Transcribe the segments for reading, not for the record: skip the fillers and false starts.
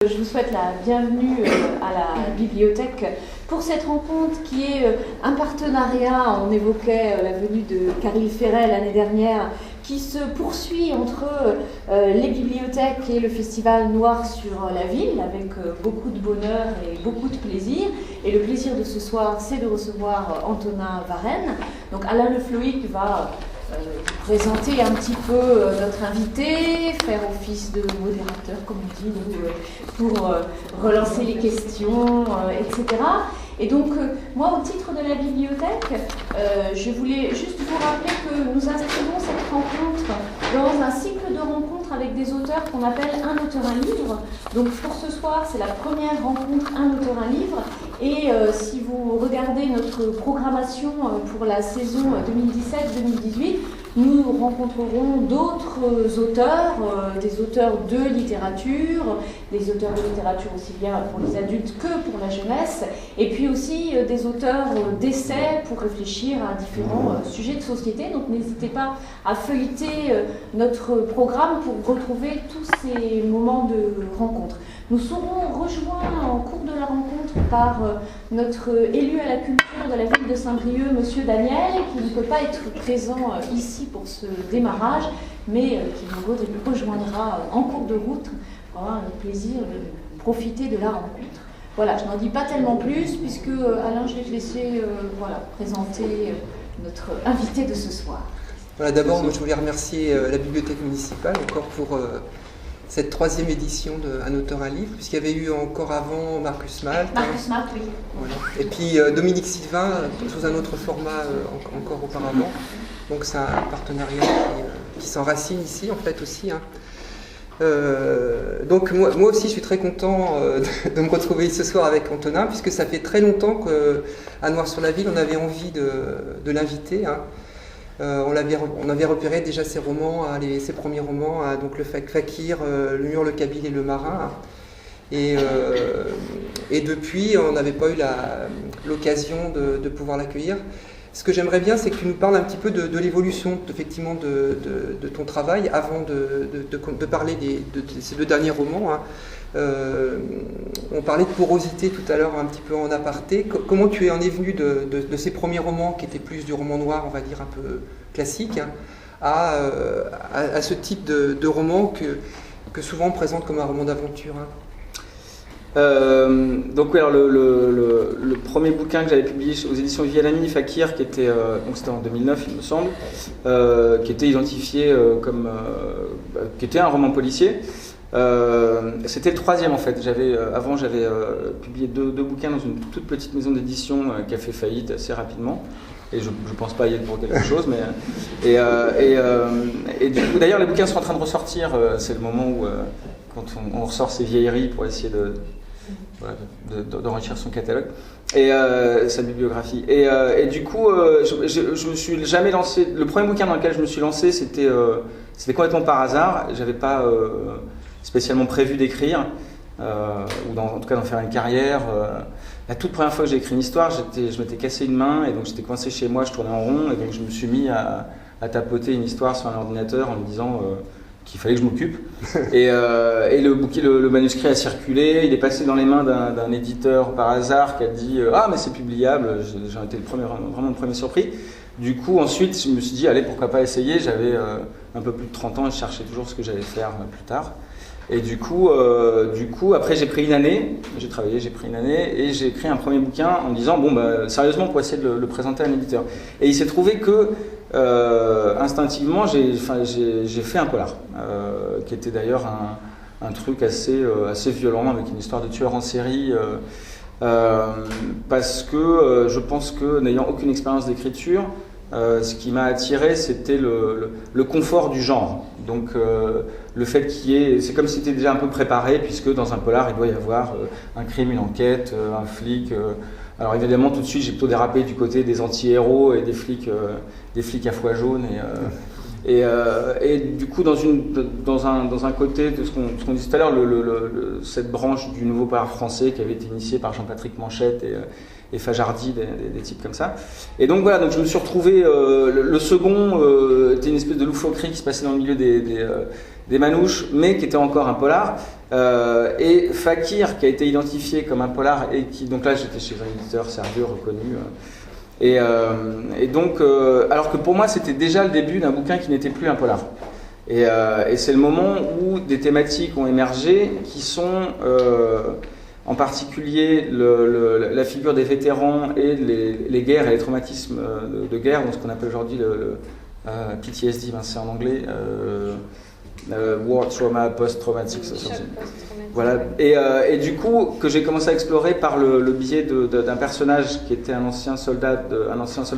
Je vous souhaite la bienvenue à la bibliothèque pour cette rencontre qui est un partenariat. On évoquait la venue de Caril Ferret l'année dernière, qui se poursuit entre les bibliothèques et le festival Noir sur la ville, avec beaucoup de bonheur et beaucoup de plaisir. Et le plaisir de ce soir, c'est de recevoir Antonin Varenne. Donc Alain Le Floïc va présenter un petit peu notre invité, faire office de modérateur, comme on dit, pour relancer les questions, etc. Et donc, moi, au titre de la bibliothèque, je voulais juste vous rappeler que nous inscrivons cette rencontre dans un cycle de rencontres avec des auteurs qu'on appelle Un auteur, un livre. Donc, pour ce soir, c'est la première rencontre Un auteur, un livre. Et si vous regardez notre programmation pour la saison 2017-2018, nous rencontrerons d'autres auteurs, des auteurs de littérature, des auteurs de littérature aussi bien pour les adultes que pour la jeunesse, et puis aussi des auteurs d'essais pour réfléchir à différents sujets de société. Donc n'hésitez pas à feuilleter notre programme pour retrouver tous ces moments de rencontre. Nous serons rejoints en cours de la rencontre par notre élu à la culture de la ville de Saint-Brieuc, M. Daniel, qui ne peut pas être présent ici pour ce démarrage, mais qui nous rejoindra en cours de route pour avoir le plaisir de profiter de la rencontre. Voilà, je n'en dis pas tellement plus, puisque Alain, je vais te laisser présenter notre invité de ce soir. Voilà, d'abord, je voulais remercier la bibliothèque municipale encore pour cette troisième édition de Un auteur, un livre, puisqu'il y avait eu encore avant Marcus Malte. Marcus Malte, oui. Voilà. Et puis Dominique Sylvain, sous un autre format encore auparavant. Donc c'est un partenariat qui s'enracine ici, en fait, aussi. Hein. Donc moi aussi, je suis très content de me retrouver ce soir avec Antonin, puisque ça fait très longtemps qu'à Noir-sur-la-Ville, on avait envie de l'inviter. Hein. On avait repéré déjà ses romans, ses premiers romans, donc le Fakir, Le Mur, le Kabyle et le Marin. Et depuis, on n'avait pas eu l'occasion de pouvoir l'accueillir. Ce que j'aimerais bien, c'est que tu nous parles un petit peu de l'évolution effectivement de ton travail avant de parler de ces deux derniers romans. Hein. On parlait de porosité tout à l'heure un petit peu en aparté. Comment tu en es venu de ces premiers romans qui étaient plus du roman noir, on va dire un peu classique, hein, à ce type de roman que souvent on présente comme un roman d'aventure, hein. Donc oui, alors le premier bouquin que j'avais publié aux éditions Vivier-Lamy, Fakir, qui était donc c'était en 2009 il me semble, qui était identifié qui était un roman policier. C'était le troisième en fait. Avant j'avais publié deux bouquins dans une toute petite maison d'édition qui a fait faillite assez rapidement. Et je ne pense pas y être pour quelque chose, mais et du coup d'ailleurs les bouquins sont en train de ressortir. C'est le moment où quand on ressort ses vieilleries pour essayer d'enrichir son catalogue et sa bibliographie. Et du coup, je me suis jamais lancé. Le premier bouquin dans lequel je me suis lancé, c'était complètement par hasard. J'avais pas spécialement prévu d'écrire ou en tout cas d'en faire une carrière. La toute première fois que j'ai écrit une histoire, je m'étais cassé une main et donc j'étais coincé chez moi, je tournais en rond et donc je me suis mis à tapoter une histoire sur un ordinateur en me disant qu'il fallait que je m'occupe. Et le manuscrit a circulé, il est passé dans les mains d'un éditeur par hasard qui a dit « Ah, mais c'est publiable », j'en étais vraiment le premier surpris. Du coup, ensuite, je me suis dit « Allez, pourquoi pas essayer ?» J'avais un peu plus de 30 ans et je cherchais toujours ce que j'allais faire plus tard. Et du coup, après j'ai pris une année, j'ai travaillé, j'ai pris une année et j'ai écrit un premier bouquin en me disant bon bah sérieusement pour essayer de le présenter à un éditeur. Et il s'est trouvé que instinctivement j'ai fait un polar, qui était d'ailleurs un truc assez violent avec une histoire de tueur en série, parce que je pense que n'ayant aucune expérience d'écriture, ce qui m'a attiré, c'était le confort du genre. Donc le fait c'est comme si c'était déjà un peu préparé, puisque dans un polar, il doit y avoir un crime, une enquête, un flic. Alors évidemment, tout de suite, j'ai plutôt dérapé du côté des anti-héros et des flics à foi jaune. Et du coup, dans un côté de ce qu'on disait tout à l'heure, cette branche du nouveau polar français qui avait été initiée par Jean-Patrick Manchette et Fajardi, des types comme ça. Et donc voilà, donc je me suis retrouvé, le second était une espèce de loufoquerie qui se passait dans le milieu des manouches, mais qui était encore un polar. Et Fakir, qui a été identifié comme un polar, et qui, donc là j'étais chez un éditeur sérieux, reconnu. Et donc, alors que pour moi c'était déjà le début d'un bouquin qui n'était plus un polar. Et c'est le moment où des thématiques ont émergé qui sont en particulier la figure des vétérans et les guerres et les traumatismes de guerre, donc ce qu'on appelle aujourd'hui le PTSD, c'est en anglais, War Trauma, Post-Traumatic. Voilà. Et du coup, que j'ai commencé à explorer par le biais d'un personnage qui était un ancien soldat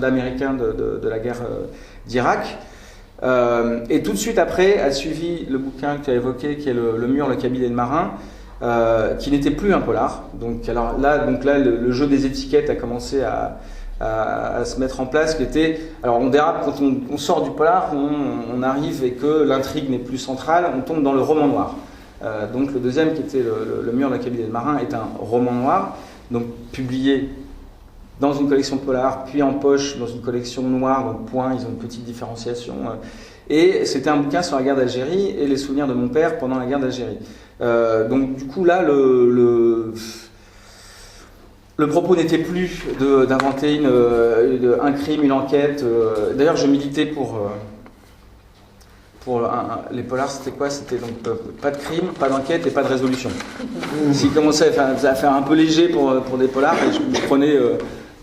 américain de la guerre d'Irak. Et tout de suite après a suivi le bouquin que tu as évoqué, qui est le Mur, le cabinet de marin, qui n'était plus un polar. Donc là, le jeu des étiquettes a commencé à se mettre en place. Alors on dérape quand on sort du polar, on arrive et que l'intrigue n'est plus centrale, on tombe dans le roman noir. Donc le deuxième, qui était le Mur, le cabinet de marin, est un roman noir, donc publié dans une collection polar, puis en poche dans une collection noire, donc point, ils ont une petite différenciation. Et c'était un bouquin sur la guerre d'Algérie et les souvenirs de mon père pendant la guerre d'Algérie. Donc du coup là, le propos n'était plus d'inventer un crime, une enquête. D'ailleurs, je militais pour les polars, c'était quoi? C'était donc pas de crime, pas d'enquête et pas de résolution. S'il commençait à faire un peu léger pour des polars, et je prenais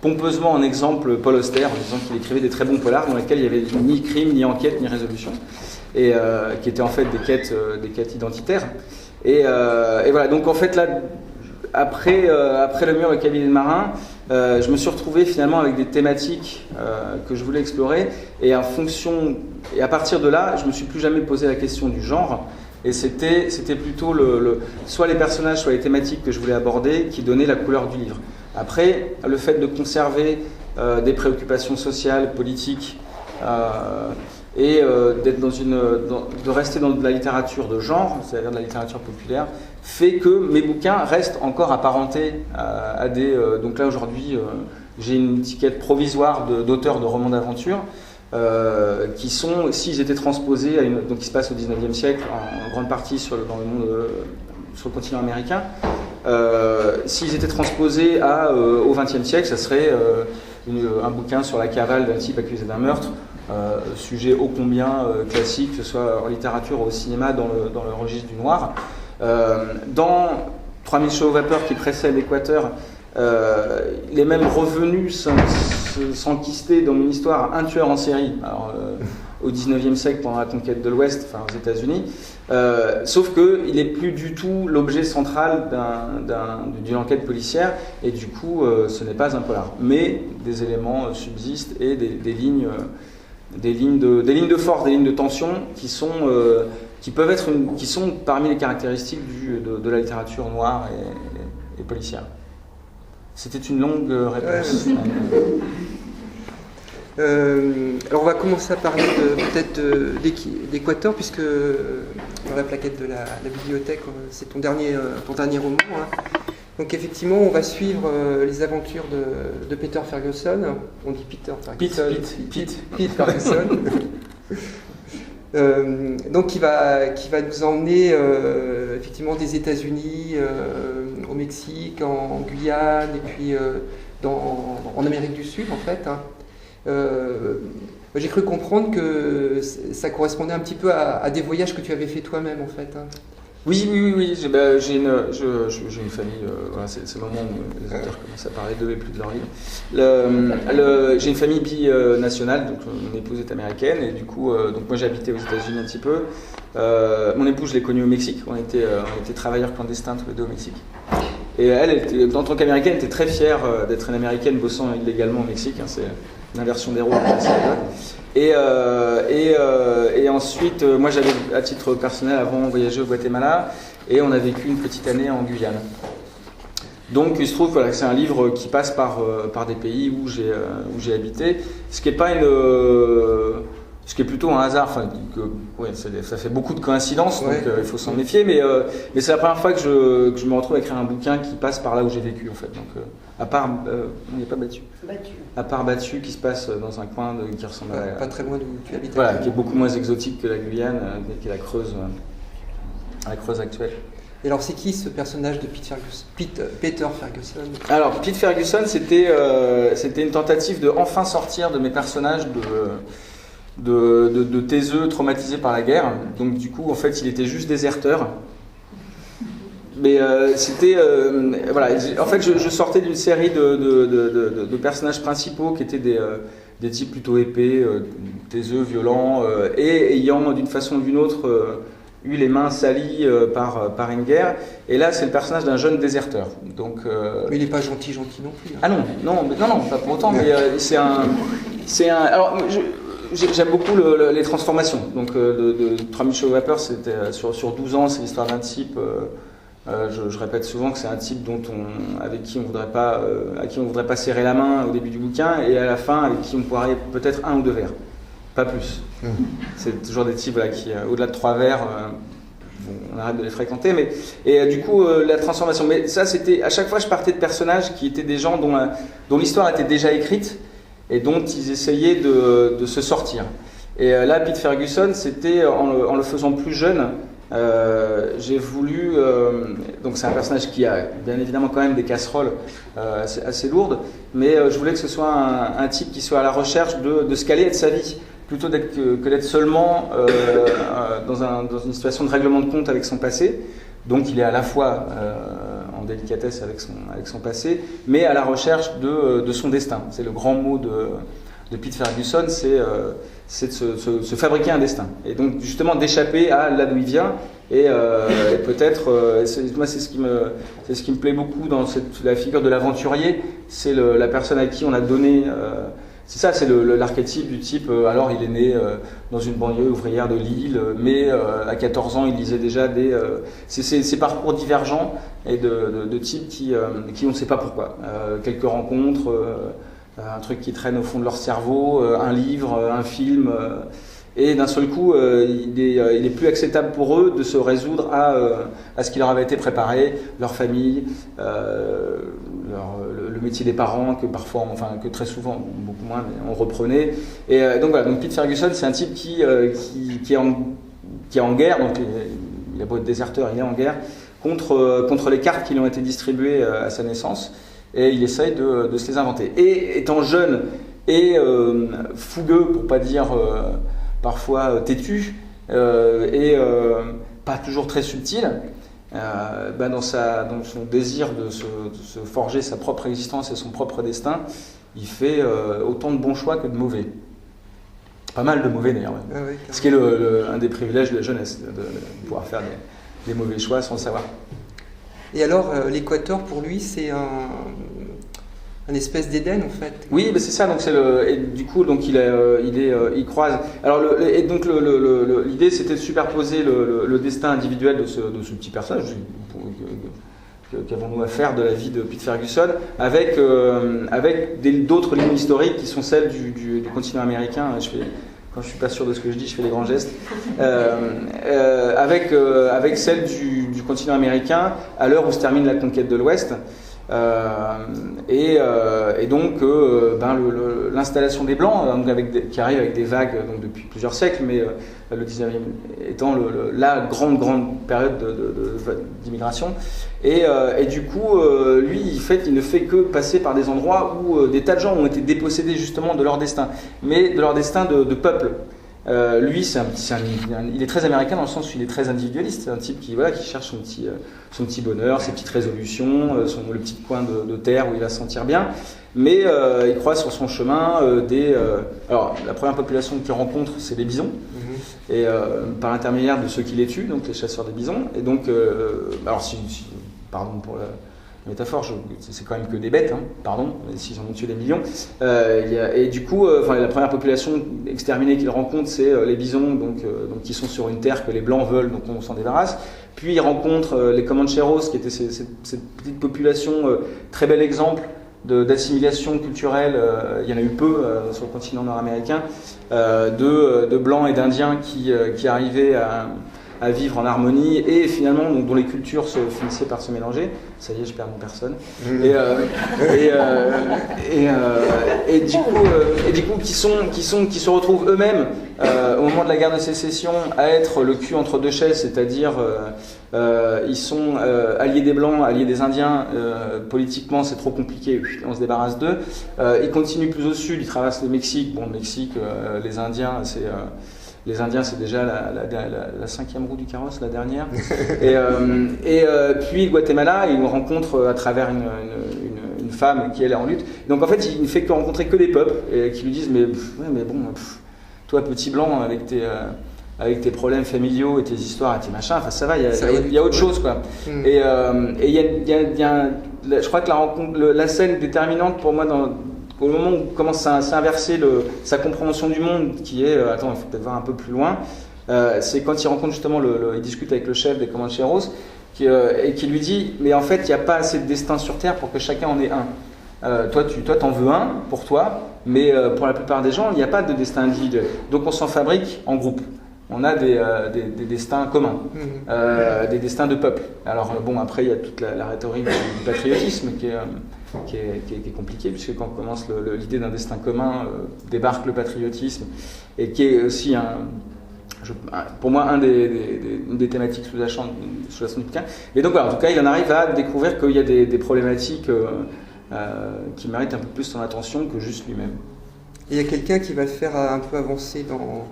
pompeusement en exemple Paul Auster, en disant qu'il écrivait des très bons polars dans lesquels il n'y avait ni crime, ni enquête, ni résolution, et qui étaient en fait des quêtes identitaires. Et voilà, donc en fait là, après le Mur, le cabinet de marin, je me suis retrouvé finalement avec des thématiques que je voulais explorer, et à partir de là, je me suis plus jamais posé la question du genre, et c'était plutôt soit les personnages, soit les thématiques que je voulais aborder qui donnaient la couleur du livre. Après, le fait de conserver des préoccupations sociales, politiques, et de rester dans de la littérature de genre, c'est-à-dire de la littérature populaire, fait que mes bouquins restent encore apparentés à des... donc là aujourd'hui, j'ai une étiquette provisoire d'auteur de romans d'aventure, qui sont, s'ils étaient transposés, donc qui se passent au 19e siècle, en grande partie dans le monde, sur le continent américain, s'ils étaient transposés au 20e siècle, ça serait un bouquin sur la cavale d'un type accusé d'un meurtre, sujet ô combien classique, que ce soit en littérature ou au cinéma, dans le registre du noir. Dans 3000 chevaux vapeur qui précède l'Équateur, il est même revenu s'enquister dans mon histoire un tueur en série, alors, au 19e siècle pendant la conquête de l'Ouest, enfin aux États-Unis, sauf qu'il n'est plus du tout l'objet central d'une enquête policière, et du coup ce n'est pas un polar, mais des éléments subsistent et des lignes de force, des lignes de tension qui sont parmi les caractéristiques de la littérature noire et policière. C'était une longue réponse. Alors on va commencer à parler peut-être d'Équateur, puisque dans la plaquette de la bibliothèque, c'est ton dernier roman. Hein. Donc effectivement, on va suivre les aventures de Peter Ferguson. On dit Peter Ferguson. Pete Ferguson. Donc qui va nous emmener effectivement des États-Unis au Mexique, en Guyane, et puis en Amérique du Sud en fait. Hein. J'ai cru comprendre que ça correspondait un petit peu à des voyages que tu avais fait toi-même en fait. Hein. Oui. J'ai une famille, voilà, c'est le moment où les auteurs commencent à parler d'eux et plus de leur livre. J'ai une famille binationale, donc mon épouse est américaine, et du coup, donc moi j'ai habité aux États-Unis un petit peu. Mon épouse, je l'ai connue au Mexique, on était travailleurs clandestins tous les deux au Mexique. Et elle, en tant qu'américaine, était très fière d'être une américaine bossant illégalement au Mexique, hein, c'est l'inversion des rôles. Et ensuite, moi j'avais, à titre personnel, avant voyagé au Guatemala, et on a vécu une petite année en Guyane. Donc il se trouve que c'est un livre qui passe par des pays où j'ai habité, ce qui est plutôt un hasard, enfin, ça fait beaucoup de coïncidences, donc il faut s'en méfier, mais c'est la première fois que je me retrouve à écrire un bouquin qui passe par là où j'ai vécu en fait. Donc, à part, on n'est pas battu. À part Battu, qui se passe dans un coin qui ressemble pas très loin d'où tu habites. Voilà, qui est beaucoup moins exotique que la Guyane, qui est la Creuse. la Creuse actuelle. Et alors, c'est qui ce personnage de Peter Ferguson? Alors, Pete Ferguson, c'était une tentative de enfin sortir de mes personnages de taiseux traumatisés par la guerre. Donc, du coup, en fait, il était juste déserteur. Mais c'était... voilà, en fait, je sortais d'une série de personnages principaux qui étaient des types plutôt épais, taiseux, violents, et ayant d'une façon ou d'une autre eu les mains salies par une guerre. Et là, c'est le personnage d'un jeune déserteur. Donc, mais il n'est pas gentil non plus. Hein. Ah non, pas pour autant, mais c'est un... Alors, j'aime beaucoup les transformations. Donc, de 3000 chevaux vapeur, c'était sur 12 ans, c'est l'histoire d'un type... je répète souvent que c'est un type à qui on voudrait pas serrer la main au début du bouquin, et à la fin, avec qui on pourrait peut-être 1 ou 2 verres. Pas plus. C'est toujours des types qui, au-delà de 3 verres, on arrête de les fréquenter. Et du coup, la transformation. Mais ça, c'était à chaque fois, je partais de personnages qui étaient des gens dont l'histoire était déjà écrite et dont ils essayaient de se sortir. Et là, Pete Ferguson, c'était en le faisant plus jeune. J'ai voulu, donc c'est un personnage qui a bien évidemment quand même des casseroles assez lourdes, mais je voulais que ce soit un type qui soit à la recherche de ce qu'allait être sa vie, plutôt que d'être seulement dans une situation de règlement de compte avec son passé. Donc il est à la fois en délicatesse avec son passé, mais à la recherche de son destin. C'est le grand mot de Pete Ferguson, c'est de se fabriquer un destin. Et donc justement d'échapper à là d'où il vient. Et peut-être, moi c'est ce qui me plaît beaucoup dans la figure de l'aventurier, c'est la personne à qui on a donné... c'est ça, c'est l'archétype du type, alors il est né dans une banlieue ouvrière de Lille, mais à 14 ans il lisait déjà ces parcours divergents et de types qui on ne sait pas pourquoi. Quelques rencontres, un truc qui traîne au fond de leur cerveau, un livre, un film, et d'un seul coup il est plus acceptable pour eux de se résoudre à ce qui leur avait été préparé, leur famille, le métier des parents que parfois, que très souvent, beaucoup moins, mais on reprenait. Et donc voilà, donc Pete Ferguson, c'est un type qui est en guerre, donc il a beau être déserteur, il est en guerre contre les cartes qui lui ont été distribuées à sa naissance, et il essaye de se les inventer. Et étant jeune et fougueux, pour pas dire parfois têtu, et pas toujours très subtil, dans son désir de se forger sa propre existence et son propre destin, il fait autant de bons choix que de mauvais. Pas mal de mauvais d'ailleurs. Ouais. Ah oui, ce qui est un des privilèges de la jeunesse, de pouvoir faire des mauvais choix sans le savoir. Et alors, l'Équateur pour lui, c'est un espèce d'Éden en fait. Oui, mais c'est ça. Donc et du coup, donc il croise. Alors et donc l'idée, c'était de superposer le destin individuel de ce petit personnage. Qu'avons-nous à faire de la vie de Pete Ferguson avec d'autres lignes historiques qui sont celles du continent américain. Quand je suis pas sûr de ce que je dis, je fais des grands gestes. Avec celle du continent américain à l'heure où se termine la conquête de l'Ouest. Et donc l'installation des Blancs, qui arrive avec des vagues depuis plusieurs siècles, mais le 19e étant la grande période d'immigration. Et du coup, lui, il ne fait que passer par des endroits où des tas de gens ont été dépossédés justement de leur destin, mais de leur destin de peuple. Lui, il est très américain dans le sens où il est très individualiste. C'est un type qui cherche son petit bonheur, ses petites résolutions, le petit coin de terre où il va se sentir bien. Mais il croise sur son chemin alors, la première population qu'il rencontre, c'est les bisons. Et par l'intermédiaire de ceux qui les tuent, donc les chasseurs des bisons. Et donc, pardon pour la métaphore, c'est quand même que des bêtes, pardon, s'ils en ont tué des millions. Et du coup, la première population exterminée qu'il rencontre, c'est les bisons, donc qui sont sur une terre que les Blancs veulent, donc on s'en débarrasse. Puis il rencontre les Comancheros, qui étaient cette petite population, très bel exemple d'assimilation culturelle. Il y en a eu peu sur le continent nord-américain, de Blancs et d'Indiens qui arrivaient à vivre en harmonie et finalement dont les cultures se finissaient par se mélanger. Ça y est, je perds mon personne. Et du coup, qui se retrouvent eux-mêmes au moment de la guerre de sécession à être le cul entre deux chaises, c'est-à-dire ils sont alliés des Blancs, alliés des Indiens. Politiquement, c'est trop compliqué, on se débarrasse d'eux. Ils continuent plus au sud, ils traversent le Mexique. Bon, le Mexique, les Indiens, c'est déjà la cinquième roue du carrosse, la dernière. Puis le Guatemala, il rencontre à travers une femme qui elle est en lutte. Donc en fait, il ne fait que rencontrer que des peuples qui lui disent mais toi petit blanc avec tes problèmes familiaux et tes histoires et tes machins, enfin ça va, il y a autre chose quoi. Et je crois que la scène déterminante pour moi au moment où commence à s'inverser sa compréhension du monde, qui est, il faut peut-être voir un peu plus loin, c'est quand il rencontre justement, il discute avec le chef des Comancheros, et qui lui dit, mais en fait, il n'y a pas assez de destin sur Terre pour que chacun en ait un. Toi, t'en veux un pour toi, mais pour la plupart des gens, il n'y a pas de destin individuel. Donc on s'en fabrique en groupe. On a des destins communs, des destins de peuple. Alors après, il y a toute la rhétorique du patriotisme qui est compliquée, puisque quand on commence l'idée d'un destin commun, débarque le patriotisme, et qui est aussi pour moi une des thématiques sous-jacentes du bouquin. Et donc voilà, en tout cas, il en arrive à découvrir qu'il y a des problématiques qui méritent un peu plus son attention que juste lui-même. Et il y a quelqu'un qui va le faire un peu avancer dans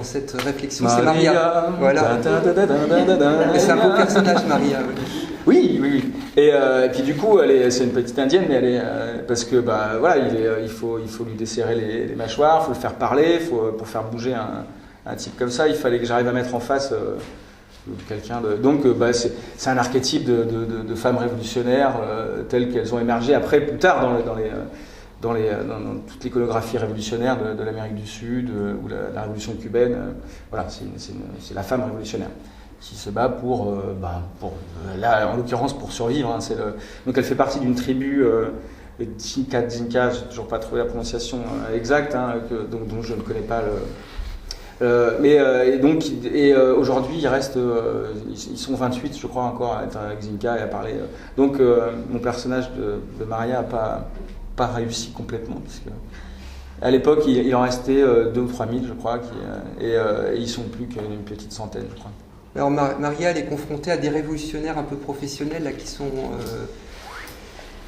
cette réflexion, c'est Maria. Voilà. C'est un beau personnage, Maria. Oui. Et puis du coup, c'est une petite indienne, mais elle est parce que il faut lui desserrer les mâchoires, il faut le faire parler, pour faire bouger un type comme ça, il fallait que j'arrive à mettre en face quelqu'un de. Donc c'est un archétype de femmes révolutionnaires telles qu'elles ont émergé après, plus tard dans toute l'iconographie révolutionnaire de l'Amérique du Sud ou la révolution cubaine. Voilà, c'est la femme révolutionnaire qui se bat là en l'occurrence pour survivre. Hein, donc elle fait partie d'une tribu Zinca, j'ai toujours pas trouvé la prononciation exacte, dont je ne connais pas aujourd'hui ils sont 28 je crois encore à être avec Zinca et à parler. Donc mon personnage de Maria n'a pas réussi complètement, parce que à l'époque il en restait 2 ou 3 000 je crois, et ils sont plus qu'une petite centaine je crois. Alors Maria, elle est confrontée à des révolutionnaires un peu professionnels là, qui sont...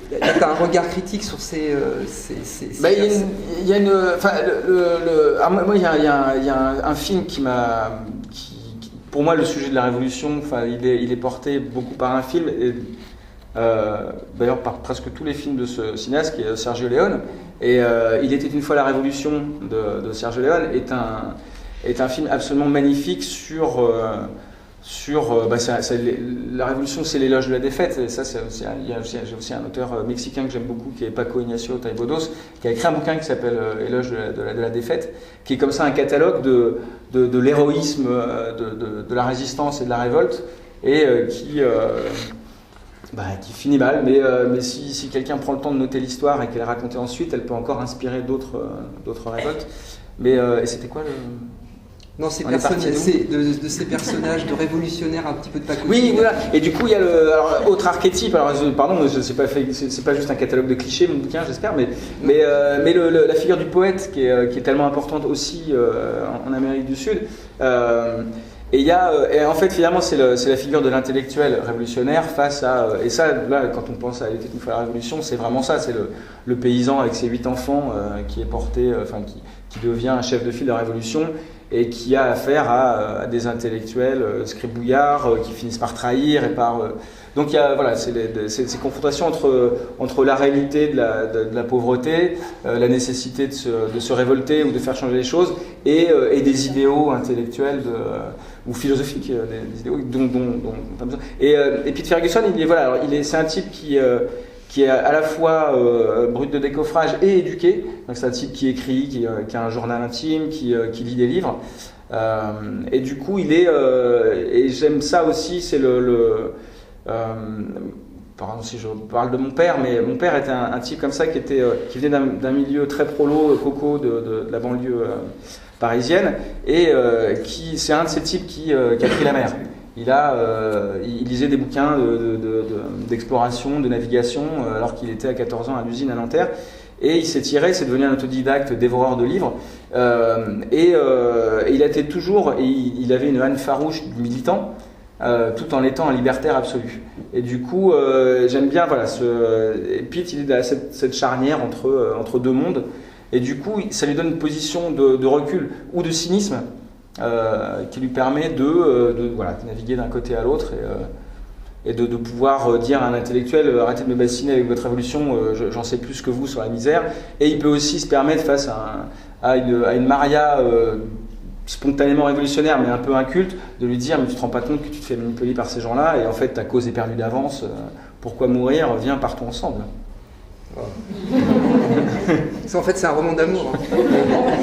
tu as un regard critique sur ces il y a une... Moi, il y a un film pour moi, le sujet de la révolution, il est porté beaucoup par un film, et d'ailleurs par presque tous les films de ce cinéaste, qui est Sergio Leone. Et Il était une fois la révolution de Sergio Leone est un film absolument magnifique sur la révolution, c'est l'éloge de la défaite. Et ça, j'ai aussi un auteur mexicain que j'aime beaucoup, qui est Paco Ignacio Taibodos, qui a écrit un bouquin qui s'appelle Éloge de la défaite, qui est comme ça un catalogue de l'héroïsme, de la résistance et de la révolte, et qui finit mal. Mais si quelqu'un prend le temps de noter l'histoire et qu'elle est racontée ensuite, elle peut encore inspirer d'autres révoltes. Et c'était quoi le... Non, c'est de ces personnages de révolutionnaires un petit peu de Paco. Oui, voilà. Et du coup, il y a autre archétype. Alors, pardon, c'est pas juste un catalogue de clichés, mon bouquin, j'espère, mais la figure du poète qui est tellement importante aussi en Amérique du Sud. Et en fait, finalement, c'est la figure de l'intellectuel révolutionnaire face à... Et ça, là, quand on pense à Il était une fois la révolution, c'est vraiment ça. C'est le paysan avec ses 8 enfants qui est porté, qui devient un chef de file de la révolution, et qui a affaire à des intellectuels scribouillards qui finissent par trahir et par... Donc il y a ces confrontations entre la réalité de la pauvreté, la nécessité de se révolter ou de faire changer les choses, et des idéaux intellectuels ou philosophiques, des idéaux dont on a besoin. Et Pete Ferguson, c'est un type qui est à la fois brut de décoffrage et éduqué. Donc c'est un type qui écrit, qui a un journal intime, qui lit des livres. Et du coup, et j'aime ça aussi, c'est pardon si je parle de mon père, mais mon père était un type comme ça qui venait d'un milieu très prolo, coco de la banlieue parisienne, et c'est un de ces types qui a pris la mer. Il lisait des bouquins d'exploration, de navigation, alors qu'il était à 14 ans à l'usine à Nanterre. Et il s'est tiré, c'est devenu un autodidacte dévoreur de livres. Il a été toujours, il avait une haine farouche du militant, tout en étant un libertaire absolu. Et du coup, j'aime bien, voilà, et Pitt, il est à cette charnière entre deux mondes. Et du coup, ça lui donne une position de recul ou de cynisme qui lui permet de naviguer d'un côté à l'autre et de pouvoir dire à un intellectuel arrêtez de me bassiner avec votre révolution, j'en sais plus que vous sur la misère. Et il peut aussi se permettre face à une Maria spontanément révolutionnaire mais un peu inculte de lui dire mais tu te rends pas compte que tu te fais manipuler par ces gens-là et en fait ta cause est perdue d'avance, pourquoi mourir, viens, partons ensemble. Wow. Ça, en fait, c'est un roman d'amour.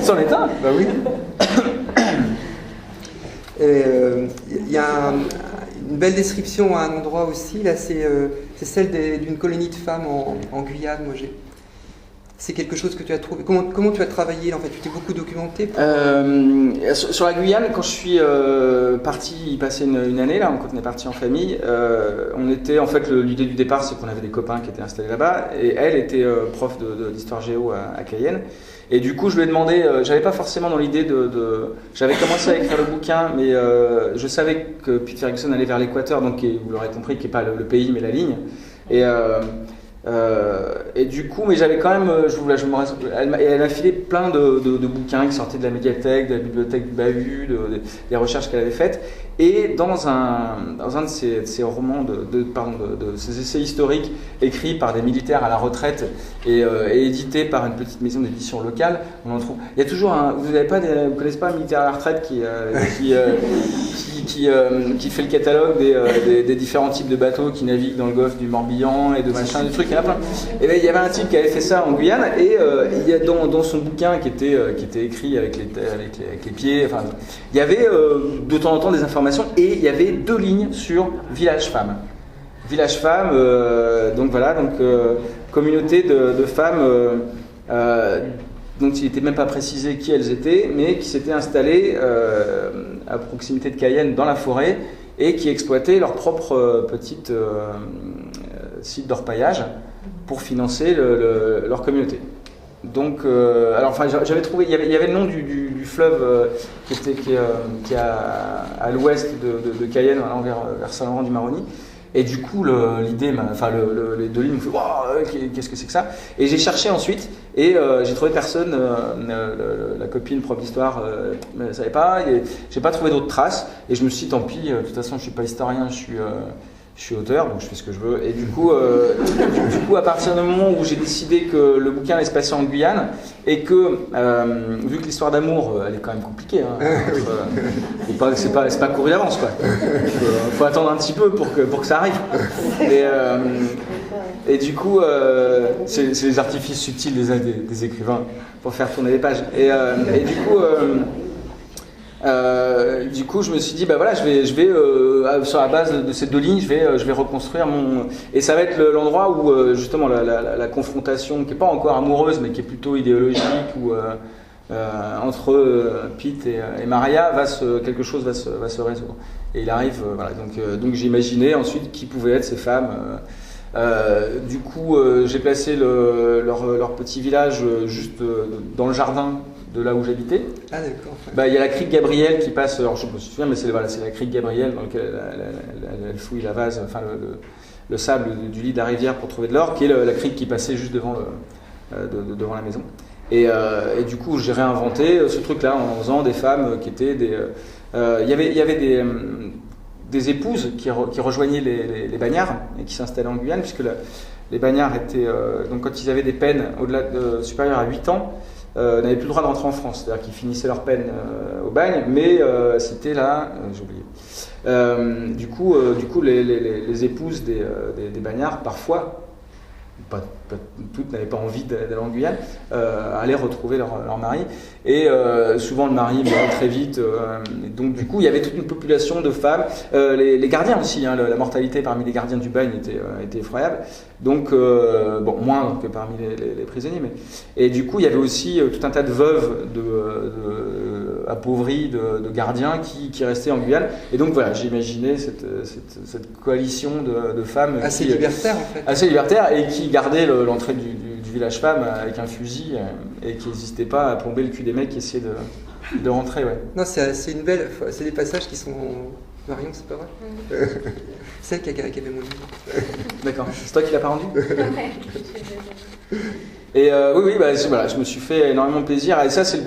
C'en est un. Bah oui. Il y a une belle description à un endroit aussi. Là, c'est celle d'une colonie de femmes en Guyane. C'est quelque chose que tu as trouvé. Comment tu as travaillé en fait? Tu t'es beaucoup documenté sur la Guyane, quand je suis parti y passer une année, là, quand on est parti en famille, on était, en fait, l'idée du départ, c'est qu'on avait des copains qui étaient installés là-bas, et elle était prof d'histoire géo à Cayenne. Et du coup, je lui ai demandé, j'avais pas forcément dans l'idée j'avais commencé à écrire le bouquin, mais je savais que Pete Ferguson allait vers l'équateur, donc vous l'aurez compris, qui n'est pas le pays, mais la ligne. Et du coup, mais j'avais quand même, elle m'a filé plein de bouquins qui sortaient de la médiathèque, de la bibliothèque du Bahut, des recherches qu'elle avait faites. Et dans un de ces romans, de ces essais historiques écrits par des militaires à la retraite et édités par une petite maison d'édition locale, on en trouve. Il y a toujours vous connaissez pas un militaire à la retraite qui fait le catalogue des différents types de bateaux qui naviguent dans le golfe du Morbihan et de machin, des trucs, il y en a plein. Et bien, il y avait un type qui avait fait ça en Guyane et il y a dans son bouquin qui était écrit avec les pieds, enfin, il y avait de temps en temps des informations et il y avait 2 lignes sur Village Femmes. Village Femmes, communauté de femmes dont il n'était même pas précisé qui elles étaient, mais qui s'étaient installées à proximité de Cayenne dans la forêt et qui exploitaient leur propre petite site d'orpaillage pour financer leur communauté. Donc, j'avais trouvé, il y avait le nom du fleuve qui est à l'ouest de Cayenne, allant vers Saint-Laurent-du-Maroni. Et du coup, l'idée, les 2 lignes me fait wow, qu'est-ce que c'est que ça? Et j'ai cherché ensuite et j'ai trouvé personne. La copine prof d'histoire ne savait pas. J'ai pas trouvé d'autres traces. Et je me suis dit, tant pis. De toute façon, je suis pas historien, je suis auteur, donc je fais ce que je veux. Et du coup, à partir du moment où j'ai décidé que le bouquin allait se passer en Guyane et que, vu que l'histoire d'amour, elle est quand même compliquée, c'est pas couru d'avance, quoi. Faut attendre un petit peu pour que ça arrive. Et du coup, c'est les artifices subtils des écrivains pour faire tourner les pages. Du coup, je me suis dit, bah voilà, je vais sur la base de ces 2 lignes, je vais reconstruire et ça va être l'endroit où justement la confrontation, qui est pas encore amoureuse, mais qui est plutôt idéologique, où entre Pete et Maria, quelque chose va se résoudre. Et il arrive, voilà. Donc j'ai imaginé ensuite qui pouvaient être ces femmes. Du coup, j'ai placé leur petit village juste dans le jardin de là où j'habitais. Ah d'accord. Il y a la crique Gabrielle qui passe, alors je me souviens, mais c'est la crique Gabrielle dans laquelle elle fouille la vase, enfin le sable du lit de la rivière pour trouver de l'or, qui est la crique qui passait juste devant la maison. Et du coup, j'ai réinventé ce truc-là en faisant des femmes qui étaient il y avait des épouses qui rejoignaient les bagnards et qui s'installaient en Guyane, puisque les bagnards étaient, donc quand ils avaient des peines au-delà supérieures à 8 ans, n'avaient plus le droit de rentrer en France, c'est-à-dire qu'ils finissaient leur peine au bagne, mais c'était là, j'ai oublié. Du coup, les épouses des bagnards, parfois, pas toutes n'avaient pas envie d'aller en Guyane, allaient retrouver leur mari, et souvent le mari mourait très vite, donc du coup il y avait toute une population de femmes, les gardiens aussi, la mortalité parmi les gardiens du bagne était effroyable, donc moins que parmi les prisonniers, et du coup il y avait aussi tout un tas de veuves appauvri de gardiens qui restaient en Guyane. Et donc voilà, j'ai imaginé cette coalition de femmes assez libertaires en fait. Assez libertaires et qui gardaient l'entrée du village femme avec un fusil et qui n'hésitait pas à plomber le cul des mecs qui essayaient de rentrer. Ouais. Non, c'est une belle. C'est des passages qui sont. Marion, c'est pas vrai? C'est elle qui avait mon livre. D'accord. C'est toi qui l'as pas rendu? Et oui, voilà, je me suis fait énormément plaisir. Et ça, c'est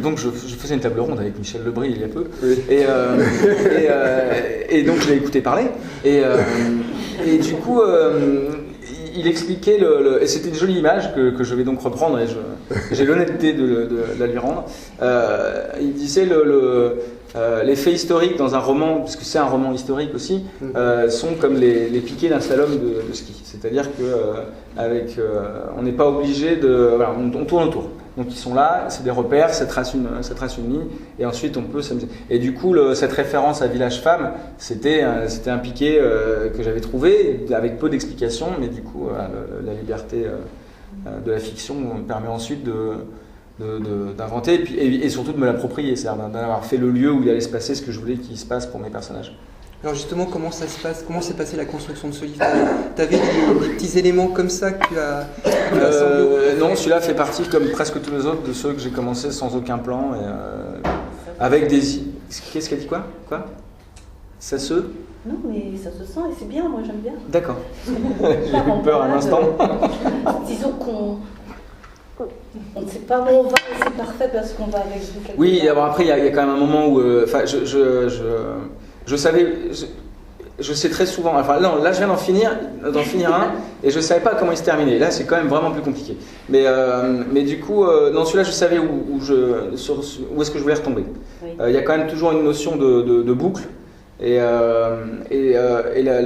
donc je faisais une table ronde avec Michel Lebris il y a peu. Oui. Et donc je l'ai écouté parler. Et du coup. Il expliquait, et c'était une jolie image que je vais donc reprendre et j'ai l'honnêteté de la lui rendre. Il disait les faits historiques dans un roman, puisque c'est un roman historique aussi, sont comme les piquets d'un slalom de ski. C'est-à-dire que on n'est pas obligé de... Voilà, on tourne autour. Donc ils sont là, c'est des repères, ça trace une ligne, et ensuite on peut s'amuser. Et du coup, cette référence à Village Femme, c'était un piquet que j'avais trouvé, avec peu d'explications, mais du coup, la liberté de la fiction me permet ensuite d'inventer, et surtout de me l'approprier, c'est-à-dire d'avoir fait le lieu où il allait se passer ce que je voulais qu'il se passe pour mes personnages. Alors justement, comment ça se passe? Comment s'est passée la construction de ce livre? T'avais des petits éléments comme ça que tu as non, celui-là fait partie, comme presque tous les autres, de ceux que j'ai commencé sans aucun plan, et, avec des... Qu'est-ce qu'elle dit quoi? Ça se... Non, mais ça se sent et c'est bien, moi j'aime bien. D'accord. J'ai eu peur un instant. Disons qu'on ne sait pas où on va, et c'est parfait parce qu'on va avec vous quelque Oui, part. alors après, il y a quand même un moment où... je savais... Je sais très souvent... Enfin, non, là, je viens d'en finir un, et je ne savais pas comment il se terminait. Là, c'est quand même vraiment plus compliqué. Mais du coup, dans celui-là, je savais où est-ce que je voulais retomber. Oui. Il y a quand même toujours une notion de boucle. Et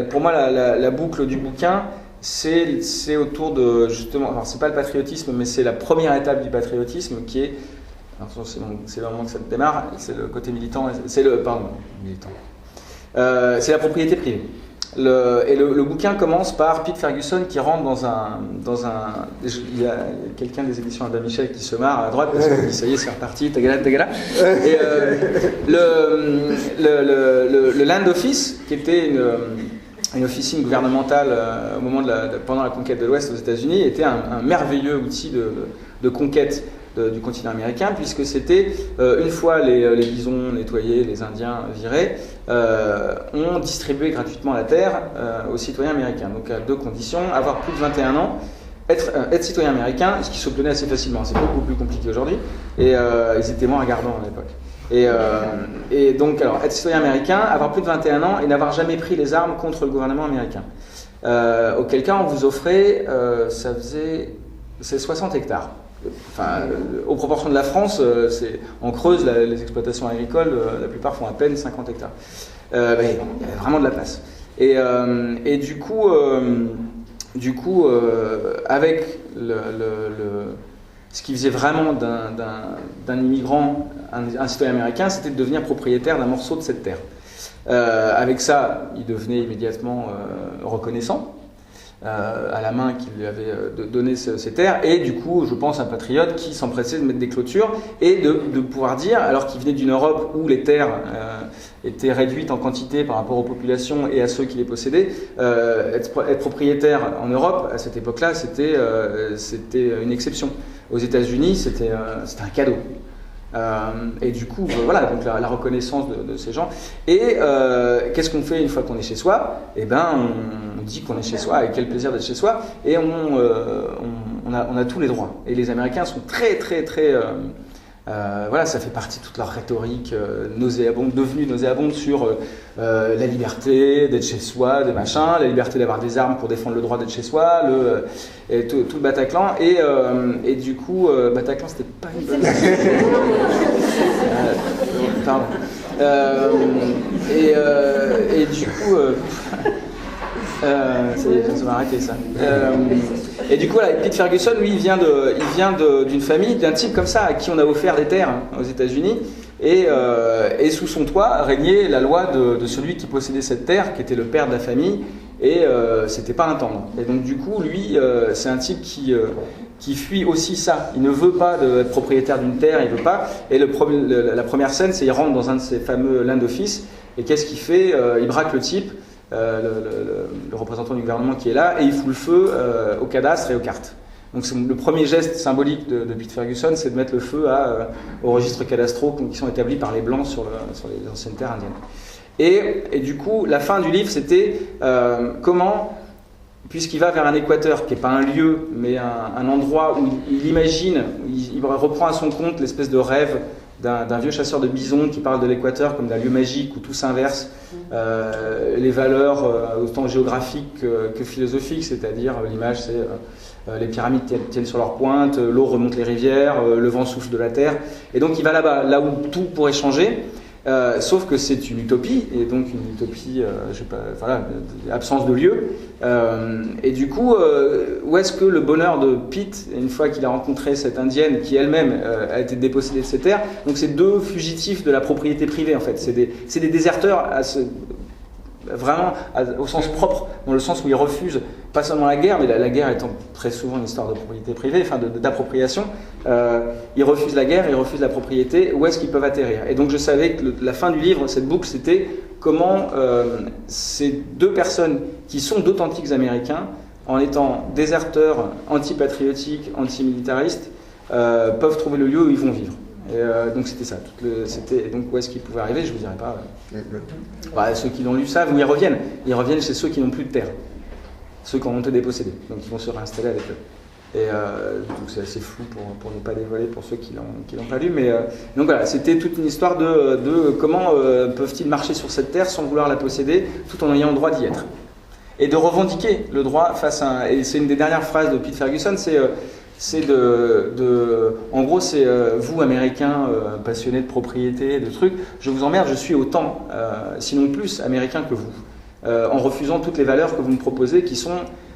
pour moi, la boucle du bouquin, c'est autour de, justement... Alors, c'est pas le patriotisme, mais c'est la première étape du patriotisme qui est... Attention, c'est le moment que ça démarre, c'est le côté militant, militant. C'est la propriété privée. Le bouquin commence par Pete Ferguson qui rentre dans un... Il y a quelqu'un des éditions Albin Michel qui se marre à droite parce qu'il dit ça y est, c'est reparti, tagala. Et le Land Office, qui était une officine gouvernementale au moment pendant la conquête de l'Ouest aux États-Unis, était un merveilleux outil de conquête du continent américain, puisque c'était, une fois les bisons nettoyés, les Indiens virés, on distribuait gratuitement la terre aux citoyens américains. Donc à deux conditions, avoir plus de 21 ans, être citoyen américain, ce qui s'obtenait assez facilement, c'est beaucoup plus compliqué aujourd'hui, et ils étaient moins regardants à l'époque. Et donc, alors, être citoyen américain, avoir plus de 21 ans et n'avoir jamais pris les armes contre le gouvernement américain. Auquel cas, on vous offrait, c'est 60 hectares. Enfin, aux proportions de la France, en Creuse, les exploitations agricoles, la plupart font à peine 50 hectares. Mais il y avait vraiment de la place. Et du coup, avec ce qui faisait vraiment d'un immigrant un citoyen américain, c'était de devenir propriétaire d'un morceau de cette terre. Avec ça, il devenait immédiatement reconnaissant à la main qui lui avait donné ces terres, et du coup, je pense, un patriote qui s'empressait de mettre des clôtures et de pouvoir dire, alors qu'il venait d'une Europe où les terres étaient réduites en quantité par rapport aux populations et à ceux qui les possédaient, être propriétaire en Europe, à cette époque-là, c'était une exception. Aux États-Unis, c'était un cadeau. Et du coup, voilà, donc la reconnaissance de ces gens. Et qu'est-ce qu'on fait une fois qu'on est chez soi? Eh ben, on dit qu'on est chez soi, et quel plaisir d'être chez soi. Et on a tous les droits. Et les Américains sont très, très, très... voilà, ça fait partie de toute leur rhétorique devenue nauséabonde sur la liberté d'être chez soi, des machins, la liberté d'avoir des armes pour défendre le droit d'être chez soi, et tout le Bataclan. Et du coup, Bataclan, c'était pas une bonne... pardon. Et du coup... ça m'a arrêté ça. Et du coup, voilà, Pete Ferguson, lui, il vient d'une famille, d'un type comme ça, à qui on a offert des terres aux États-Unis, et sous son toit régnait la loi de celui qui possédait cette terre, qui était le père de la famille, et c'était pas l'intendant. Et donc du coup, lui, c'est un type qui qui fuit aussi ça. Il ne veut pas être propriétaire d'une terre, il veut pas. Et la première scène, c'est qu'il rentre dans un de ces fameux land office, et qu'est-ce qu'il fait? Il braque le type, le représentant du gouvernement qui est là, et il fout le feu au cadastre et aux cartes. Donc le premier geste symbolique de Pete Ferguson, c'est de mettre le feu aux registres cadastraux qui sont établis par les Blancs sur les anciennes terres indiennes. Et du coup, la fin du livre, c'était comment, puisqu'il va vers un équateur qui n'est pas un lieu, mais un endroit où il imagine, il reprend à son compte l'espèce de rêve d'un vieux chasseur de bisons qui parle de l'équateur comme d'un lieu magique où tout s'inverse, les valeurs autant géographiques que philosophiques, c'est-à-dire l'image c'est les pyramides tiennent sur leur pointe, l'eau remonte les rivières, le vent souffle de la terre, et donc il va là-bas, là où tout pourrait changer, sauf que c'est une utopie, et donc une utopie, je sais pas, voilà, absence de lieu, et du coup, où est-ce que le bonheur de Pete, une fois qu'il a rencontré cette indienne qui elle-même a été dépossédée de ses terres, donc c'est deux fugitifs de la propriété privée en fait, c'est des déserteurs vraiment au sens propre, dans le sens où ils refusent pas seulement la guerre, mais la guerre étant très souvent une histoire de propriété privée, enfin d'appropriation, ils refusent la guerre, ils refusent la propriété, où est-ce qu'ils peuvent atterrir? Et donc je savais que la fin du livre, cette boucle, c'était comment ces deux personnes qui sont d'authentiques Américains, en étant déserteurs, antipatriotiques, antimilitaristes, peuvent trouver le lieu où ils vont vivre. Et donc c'était ça. Donc où est-ce qu'ils pouvaient arriver? Je ne vous dirai pas. Ceux qui l'ont lu savent où ils reviennent. Ils reviennent chez ceux qui n'ont plus de terre. Ceux qui ont été dépossédés. Donc ils vont se réinstaller avec eux. Et donc c'est assez flou pour ne pas dévoiler pour ceux qui l'ont pas lu. Mais donc voilà, c'était toute une histoire de comment peuvent-ils marcher sur cette terre sans vouloir la posséder, tout en ayant le droit d'y être. Et de revendiquer le droit face à... Et c'est une des dernières phrases de Pete Ferguson, en gros, c'est vous, Américains, passionnés de propriété, de trucs, je vous emmerde, je suis autant, sinon plus, Américain que vous, en refusant toutes les valeurs que vous me proposez, qui sont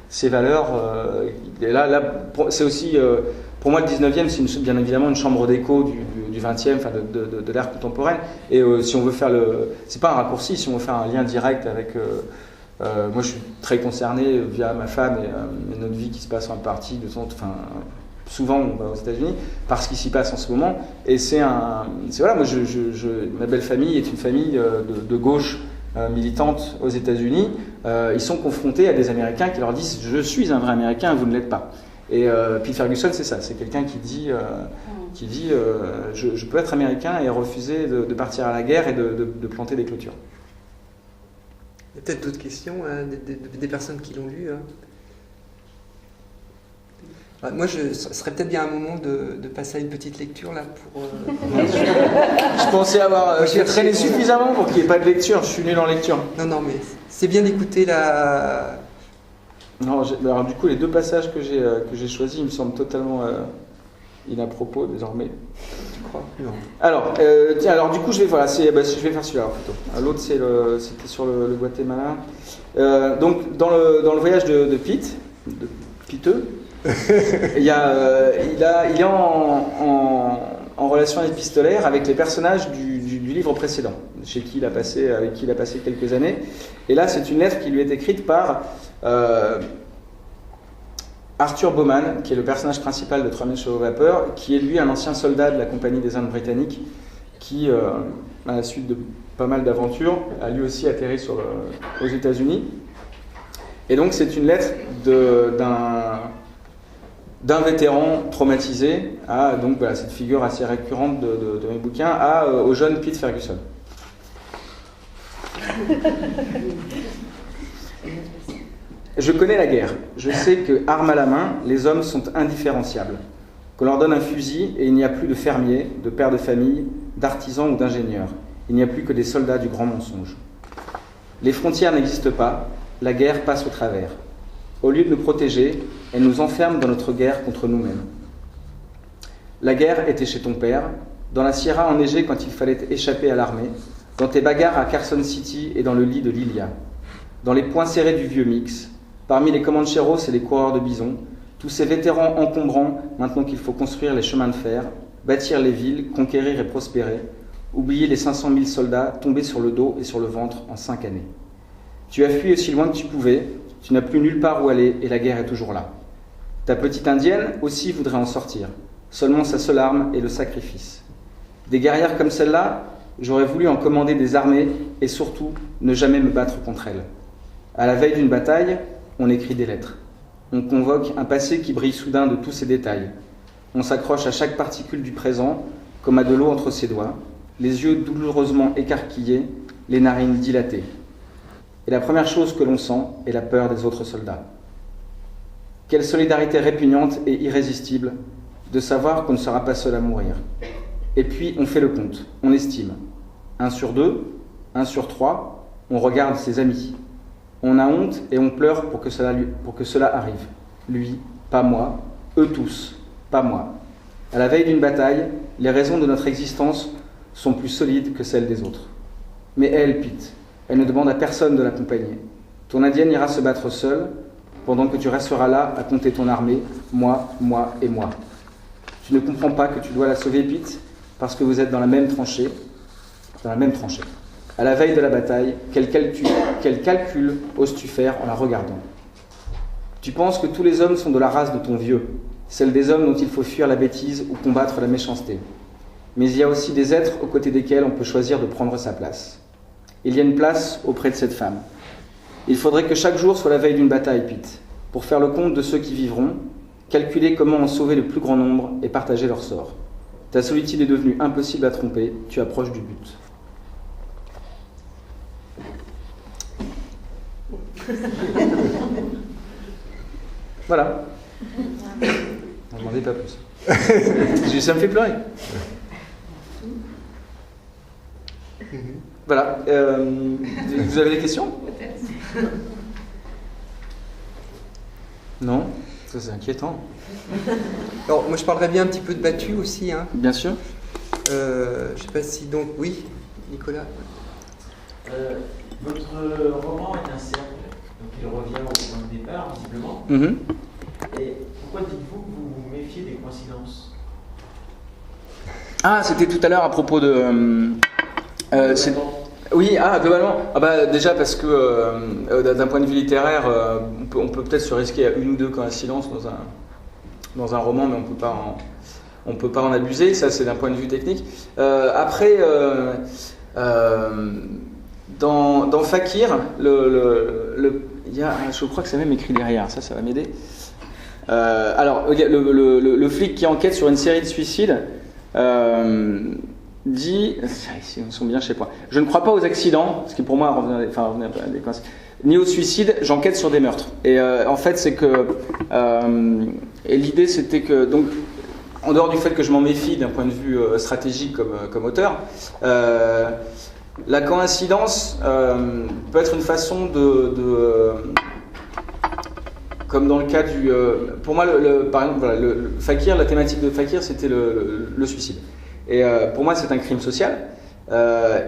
ces valeurs. Et là c'est aussi, pour moi, le 19e, c'est bien évidemment une chambre d'écho du 20e, enfin de l'ère contemporaine. Et si on veut faire c'est pas un raccourci, si on veut faire un lien direct avec. Moi, je suis très concerné via ma femme et notre vie qui se passe en partie souvent aux États-Unis par ce qui s'y passe en ce moment. Et voilà, moi, ma belle famille est une famille de gauche militante aux États-Unis. Ils sont confrontés à des Américains qui leur disent « Je suis un vrai Américain, vous ne l'êtes pas ». Et Pete Ferguson, c'est ça, c'est quelqu'un qui dit je peux être Américain et refuser de partir à la guerre et de planter des clôtures. Il y a peut-être d'autres questions, des personnes qui l'ont lu. Moi, ce serait peut-être bien un moment de passer à une petite lecture là pour. Je pensais avoir traîné suffisamment pour qu'il n'y ait pas de lecture. Je suis nul en lecture. Non, mais c'est bien d'écouter la. Non, alors du coup, les deux passages que j'ai choisis, ils me semblent totalement inapropos désormais. Tu crois? Non. Alors du coup, je vais faire celui-là plutôt. L'autre, c'était sur le Guatemala. Donc, dans le voyage de Pete, de Piteux, il est en relation épistolaire avec les personnages du livre précédent, avec qui il a passé quelques années. Et là, c'est une lettre qui lui est écrite par Arthur Bowman, qui est le personnage principal de 3000 chevaux vapeur, qui est lui un ancien soldat de la Compagnie des Indes britanniques, qui, à la suite de pas mal d'aventures, a lui aussi atterri aux États-Unis. Et donc c'est une lettre d'un vétéran traumatisé à donc voilà, cette figure assez récurrente de mes bouquins au jeune Pete Ferguson. Je connais la guerre. Je sais que, armes à la main, les hommes sont indifférenciables. Qu'on leur donne un fusil et il n'y a plus de fermiers, de pères de famille, d'artisans ou d'ingénieurs. Il n'y a plus que des soldats du grand mensonge. Les frontières n'existent pas, la guerre passe au travers. Au lieu de nous protéger, elle nous enferme dans notre guerre contre nous-mêmes. La guerre était chez ton père, dans la Sierra enneigée quand il fallait échapper à l'armée, dans tes bagarres à Carson City et dans le lit de Lilia, dans les poings serrés du vieux mix, parmi les Comancheros et les coureurs de bisons, tous ces vétérans encombrants maintenant qu'il faut construire les chemins de fer, bâtir les villes, conquérir et prospérer, oublier les 500 000 soldats tombés sur le dos et sur le ventre en 5 années. Tu as fui aussi loin que tu pouvais, tu n'as plus nulle part où aller et la guerre est toujours là. Ta petite indienne aussi voudrait en sortir. Seulement sa seule arme est le sacrifice. Des guerrières comme celle-là, j'aurais voulu en commander des armées et surtout ne jamais me battre contre elles. À la veille d'une bataille, on écrit des lettres. On convoque un passé qui brille soudain de tous ses détails. On s'accroche à chaque particule du présent, comme à de l'eau entre ses doigts, les yeux douloureusement écarquillés, les narines dilatées. Et la première chose que l'on sent est la peur des autres soldats. Quelle solidarité répugnante et irrésistible de savoir qu'on ne sera pas seul à mourir. Et puis on fait le compte, on estime. 1 sur 2, 1 sur 3, on regarde ses amis. On a honte et on pleure pour que cela arrive. Lui, pas moi, eux tous, pas moi. À la veille d'une bataille, les raisons de notre existence sont plus solides que celles des autres. Mais elle, Pete, elle ne demande à personne de l'accompagner. Ton indienne ira se battre seule, pendant que tu resteras là à compter ton armée, moi, moi et moi. Tu ne comprends pas que tu dois la sauver, Pete, parce que vous êtes dans la même tranchée. À la veille de la bataille, quel calcul oses-tu faire en la regardant? Tu penses que tous les hommes sont de la race de ton vieux, celle des hommes dont il faut fuir la bêtise ou combattre la méchanceté. Mais il y a aussi des êtres aux côtés desquels on peut choisir de prendre sa place. Il y a une place auprès de cette femme. Il faudrait que chaque jour soit la veille d'une bataille, Pete, pour faire le compte de ceux qui vivront, calculer comment en sauver le plus grand nombre et partager leur sort. Ta solitude est devenue impossible à tromper, tu approches du but. Voilà. N'en demandez pas plus. Ça me fait pleurer. Voilà. Vous avez des questions? Peut-être. Non? Ça, c'est inquiétant. Alors, moi, je parlerais bien un petit peu de Battu aussi. Hein. Bien sûr. Je ne sais pas si donc... Oui, Nicolas. Votre roman est un cercle, donc il revient au point de départ, visiblement. Et pourquoi dites-vous que vous vous méfiez des coïncidences? Ah, c'était tout à l'heure à propos de... Oui, globalement. Déjà parce que d'un point de vue littéraire, on peut peut-être se risquer à une ou deux coïncidences dans un roman, mais on peut pas en abuser. Ça, c'est d'un point de vue technique. Après, dans Fakir, je crois que c'est même écrit derrière. Ça va m'aider. Alors, le flic qui enquête sur une série de suicides. Dit, ils sont bien chez moi. Je ne crois pas aux accidents, ce qui pour moi revenait des coïncidences, ni aux suicides. J'enquête sur des meurtres. Et en fait, c'est que et l'idée, c'était que donc, en dehors du fait que je m'en méfie d'un point de vue stratégique comme auteur, la coïncidence peut être une façon de comme dans le cas du, pour moi, par exemple, voilà, le Fakir, la thématique de Fakir, c'était le suicide. Et pour moi, c'est un crime social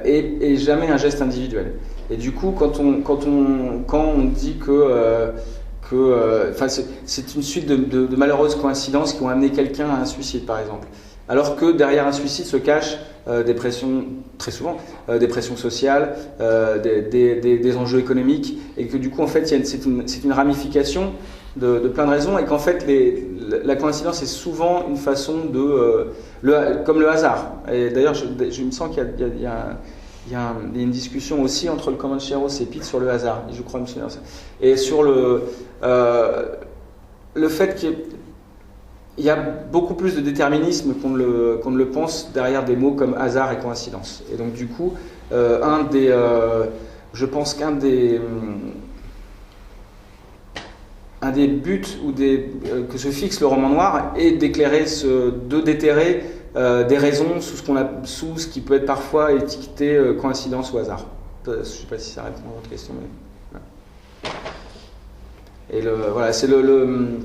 et jamais un geste individuel. Et du coup, quand on dit que c'est une suite de malheureuses coïncidences qui ont amené quelqu'un à un suicide, par exemple, alors que derrière un suicide se cachent des pressions, très souvent, des pressions sociales, des enjeux économiques, et que du coup, en fait, c'est une ramification de plein de raisons, et qu'en fait, la coïncidence est souvent une façon comme le hasard. Et d'ailleurs, je me sens qu'il y a une discussion aussi entre le Comancheros et Pete sur le hasard, je crois me souvenir de ça. Et sur le fait qu'il y a beaucoup plus de déterminisme qu'on ne le pense derrière des mots comme hasard et coïncidence. Et donc du coup, je pense qu'un des buts que se fixe le roman noir est d'éclairer, de déterrer des raisons sous ce qui peut être parfois étiqueté coïncidence ou hasard. Je ne sais pas si ça répond à votre question, mais voilà. Et voilà, c'est le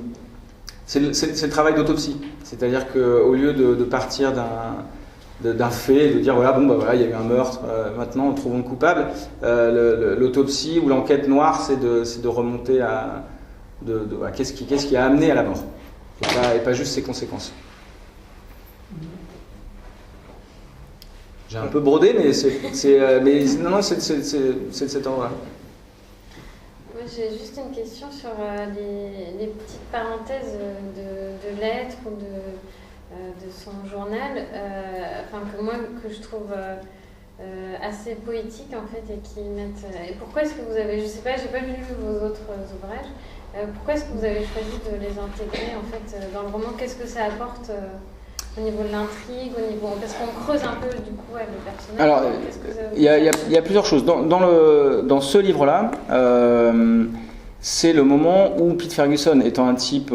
travail d'autopsie. C'est-à-dire qu'au lieu de partir d'un fait, de dire voilà, il y a eu un meurtre, maintenant trouvons le coupable, l'autopsie ou l'enquête noire, c'est de remonter à qu'est-ce qui a amené à la mort, et pas juste ses conséquences. J'ai un peu brodé, mais c'est de cet ordre-là. Oui, J'ai juste une question sur les petites parenthèses de lettres ou de son journal, que je trouve assez poétiques en fait et qui mettent. Et pourquoi est-ce que vous avez, je sais pas, j'ai pas lu vos autres ouvrages. Pourquoi est-ce que vous avez choisi de les intégrer en fait dans le roman? Qu'est-ce que ça apporte au niveau de l'intrigue, parce qu'on creuse un peu du coup avec le personnage. Alors, il y a plusieurs choses. Dans ce livre-là, c'est le moment où Pete Ferguson, étant un type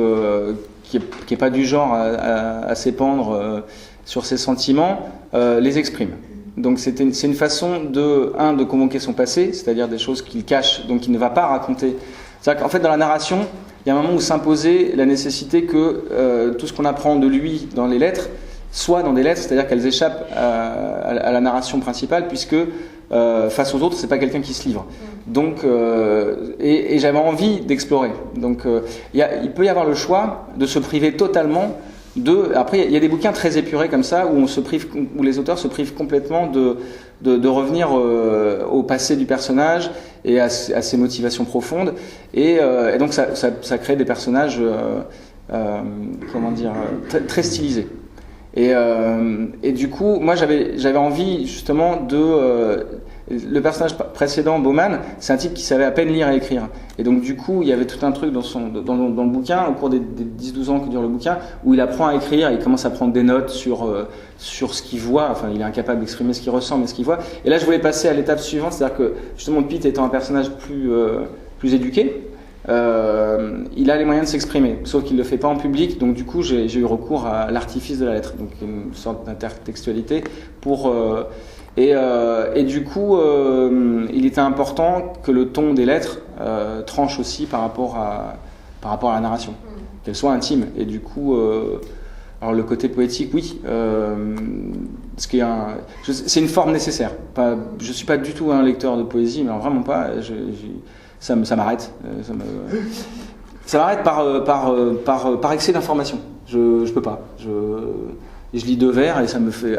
qui est pas du genre à s'épandre sur ses sentiments, les exprime. Donc c'est une façon de convoquer son passé, c'est-à-dire des choses qu'il cache, donc il ne va pas raconter. C'est-à-dire qu'en fait, dans la narration, il y a un moment où s'imposait la nécessité que tout ce qu'on apprend de lui dans les lettres soit dans des lettres, c'est-à-dire qu'elles échappent à la narration principale, puisque face aux autres, c'est pas quelqu'un qui se livre. Donc, et j'avais envie d'explorer. Donc, il peut y avoir le choix de se priver totalement de. Après, il y a des bouquins très épurés comme ça où les auteurs se privent complètement de revenir au passé du personnage et à ses motivations profondes. Et donc, ça crée des personnages, très, très stylisés. Et du coup, moi, j'avais envie justement le personnage précédent, Bowman, c'est un type qui savait à peine lire et écrire. Et donc, du coup, il y avait tout un truc dans le bouquin, au cours des 10-12 ans que dure le bouquin, où il apprend à écrire, il commence à prendre des notes sur ce qu'il voit. Enfin, il est incapable d'exprimer ce qu'il ressent, mais ce qu'il voit. Et là, je voulais passer à l'étape suivante, c'est-à-dire que, justement, Pete étant un personnage plus éduqué, il a les moyens de s'exprimer, sauf qu'il ne le fait pas en public. Donc, du coup, j'ai eu recours à l'artifice de la lettre, donc une sorte d'intertextualité pour... Et du coup, il était important que le ton des lettres tranche aussi par rapport à la narration, qu'elle soit intime. Et du coup, alors le côté poétique, oui, c'est une forme nécessaire. Je suis pas du tout un lecteur de poésie, mais vraiment pas. Ça m'arrête. Ça m'arrête par excès d'information. Je peux pas. Je lis 2 vers et ça me fait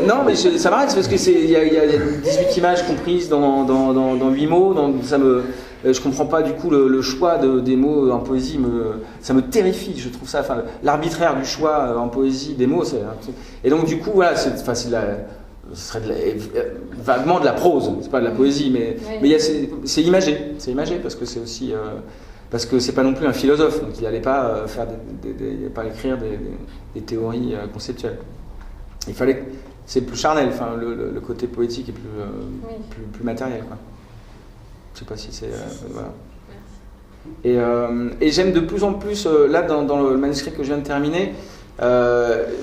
non, mais ça m'arrête parce que il y a 18 images comprises dans 8 mots. Je comprends pas du coup le choix des mots en poésie. Ça me terrifie. Je trouve ça, l'arbitraire du choix en poésie des mots. Et donc du coup, voilà, ce serait vaguement de la prose. C'est pas de la poésie, mais c'est imagé. C'est imagé parce que c'est aussi. Parce que c'est pas non plus un philosophe, donc il n'allait pas pas écrire des théories conceptuelles. Il fallait, c'est plus charnel, le côté poétique est plus matériel, quoi. Je sais pas si c'est voilà. Et j'aime de plus en plus là dans le manuscrit que je viens de terminer,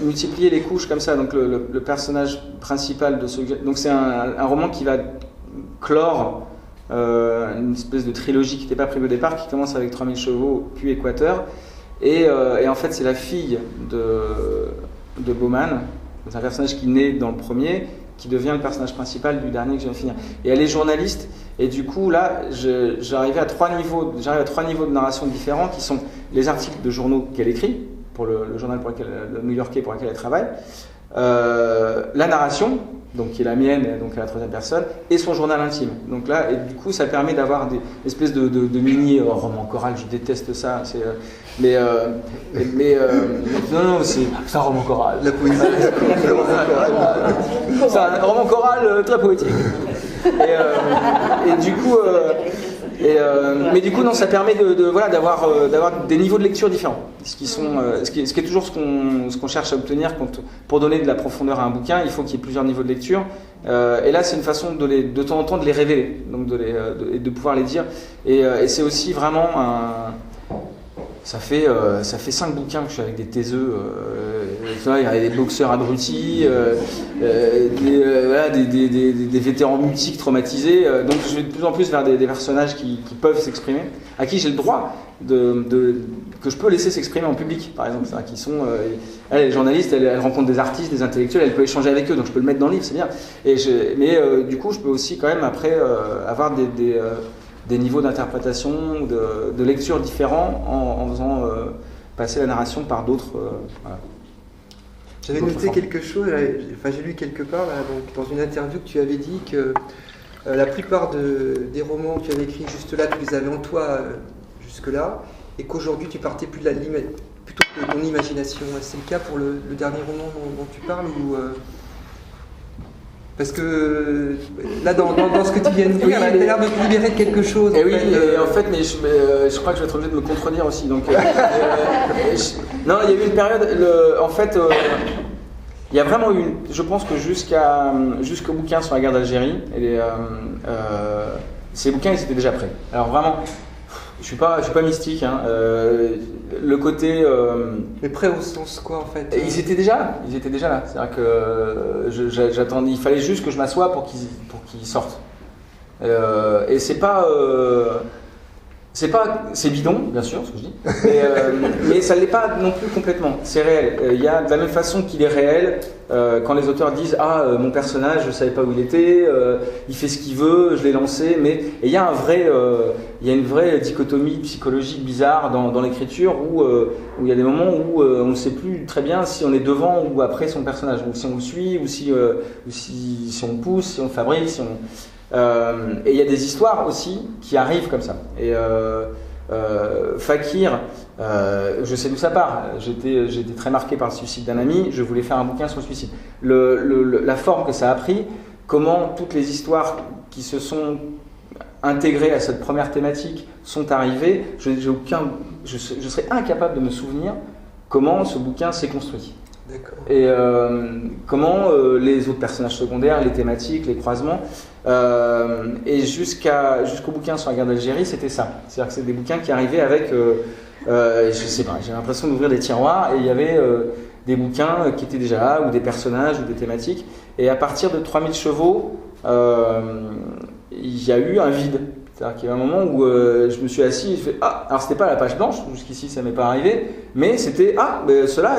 multiplier les couches comme ça. Donc le personnage principal de donc c'est un roman qui va clore. Une espèce de trilogie qui n'était pas prévue au départ, qui commence avec 3000 chevaux, puis Équateur. Et en fait, c'est la fille de Bowman, c'est un personnage qui naît dans le premier, qui devient le personnage principal du dernier que je viens de finir. Et elle est journaliste, et du coup, là, j'arrive à 3 niveaux de narration différents, qui sont les articles de journaux qu'elle écrit, pour le journal le New-Yorkais pour lequel elle travaille, la narration, donc qui est la mienne, donc à la 3e personne, et son journal intime. Donc là, et du coup, ça permet d'avoir des espèces de mini romans choral. Je déteste ça. Non, c'est un roman choral. La poésie. C'est un roman choral très poétique. Et du coup. Mais du coup, non, ça permet d'avoir des niveaux de lecture différents. Ce qui est toujours ce qu'on cherche à obtenir pour donner de la profondeur à un bouquin. Il faut qu'il y ait plusieurs niveaux de lecture. Et là, c'est une façon de temps en temps de les révéler, donc de pouvoir les dire. Et c'est aussi vraiment ça fait 5 bouquins que je suis avec des taiseux. Il y a des boxeurs abrutis, des vétérans multiques traumatisés. Donc je vais de plus en plus vers des personnages qui peuvent s'exprimer, à qui j'ai le droit que je peux laisser s'exprimer en public, par exemple. Qui sont, elle est journaliste, elle rencontre des artistes, des intellectuels, elle peut échanger avec eux, donc je peux le mettre dans le livre, c'est bien. Mais du coup, je peux aussi quand même après avoir des niveaux d'interprétation, de lecture différents en faisant passer la narration par d'autres. Voilà. J'avais noté quelque chose, j'ai lu quelque part là, donc, dans une interview que tu avais dit que La plupart des romans que tu avais écrits juste là, tu les avais en toi jusque-là, et qu'aujourd'hui tu partais plutôt de ton imagination. C'est le cas pour le dernier roman dont tu parles ou parce que là, dans ce que tu viens de dire, tu as l'air de te libérer de quelque chose. Et en fait, mais je crois que je vais être obligé de me contredire aussi. Donc, non, il y a eu une période. En fait, il y a vraiment eu. Je pense que jusqu'au bouquin sur la guerre d'Algérie, ces bouquins, ils étaient déjà prêts. Alors vraiment. Je suis pas mystique. Hein. Le côté. Mais prêt au sens quoi en fait Ils étaient déjà là. C'est-à-dire que j'attendais. Il fallait juste que je m'assoie pour qu'ils sortent. Et c'est pas. C'est bidon, bien sûr, ce que je dis. Mais ça ne l'est pas non plus complètement. C'est réel. Il y a de la même façon qu'il est réel quand les auteurs disent mon personnage, je ne savais pas où il était, il fait ce qu'il veut, je l'ai lancé. Et il y a une vraie dichotomie psychologique bizarre dans l'écriture où il y a des moments où on ne sait plus très bien si on est devant ou après son personnage, ou si on le suit, ou si on le pousse, si on le fabrique, si on... et il y a des histoires aussi qui arrivent comme ça. Et Fakir, je sais d'où ça part. J'étais très marqué par le suicide d'un ami. Je voulais faire un bouquin sur le suicide. La forme que ça a pris, comment toutes les histoires qui se sont intégrées à cette première thématique sont arrivées, je serais incapable de me souvenir comment ce bouquin s'est construit. D'accord. Et comment les autres personnages secondaires, les thématiques, les croisements, et jusqu'au bouquin sur la guerre d'Algérie, c'était ça. C'est-à-dire que c'est des bouquins qui arrivaient avec, je sais pas, j'ai l'impression d'ouvrir des tiroirs et il y avait des bouquins qui étaient déjà là, ou des personnages, ou des thématiques. Et à partir de 3000 chevaux, il y a eu un vide. C'est-à-dire qu'il y a un moment où je me suis assis et je fais alors c'était pas la page blanche, jusqu'ici ça m'est pas arrivé, mais c'était mais ceux-là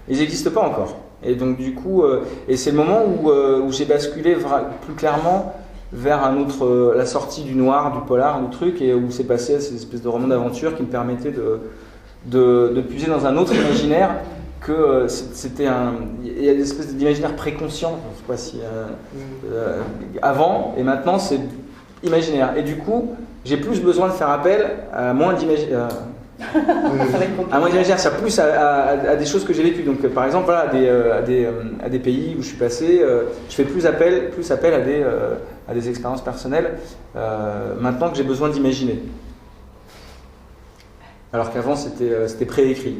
ils n'existent pas encore. Et donc du coup, et c'est le moment où j'ai basculé plus clairement vers la sortie du noir, du polar, du truc, et où s'est passé cette espèce de roman d'aventure qui me permettait de puiser dans un autre imaginaire que c'était il y a des espèces d'imaginaire préconscient, je sais pas si avant, et maintenant c'est imaginaire. Et du coup, j'ai plus besoin de faire appel à moins d'imaginaire. À moins d'imaginaire, ça plus à des choses que j'ai vécues. Donc, par exemple, voilà, à des pays où je suis passé, je fais plus appel à des expériences personnelles maintenant que j'ai besoin d'imaginer. Alors qu'avant, c'était préécrit.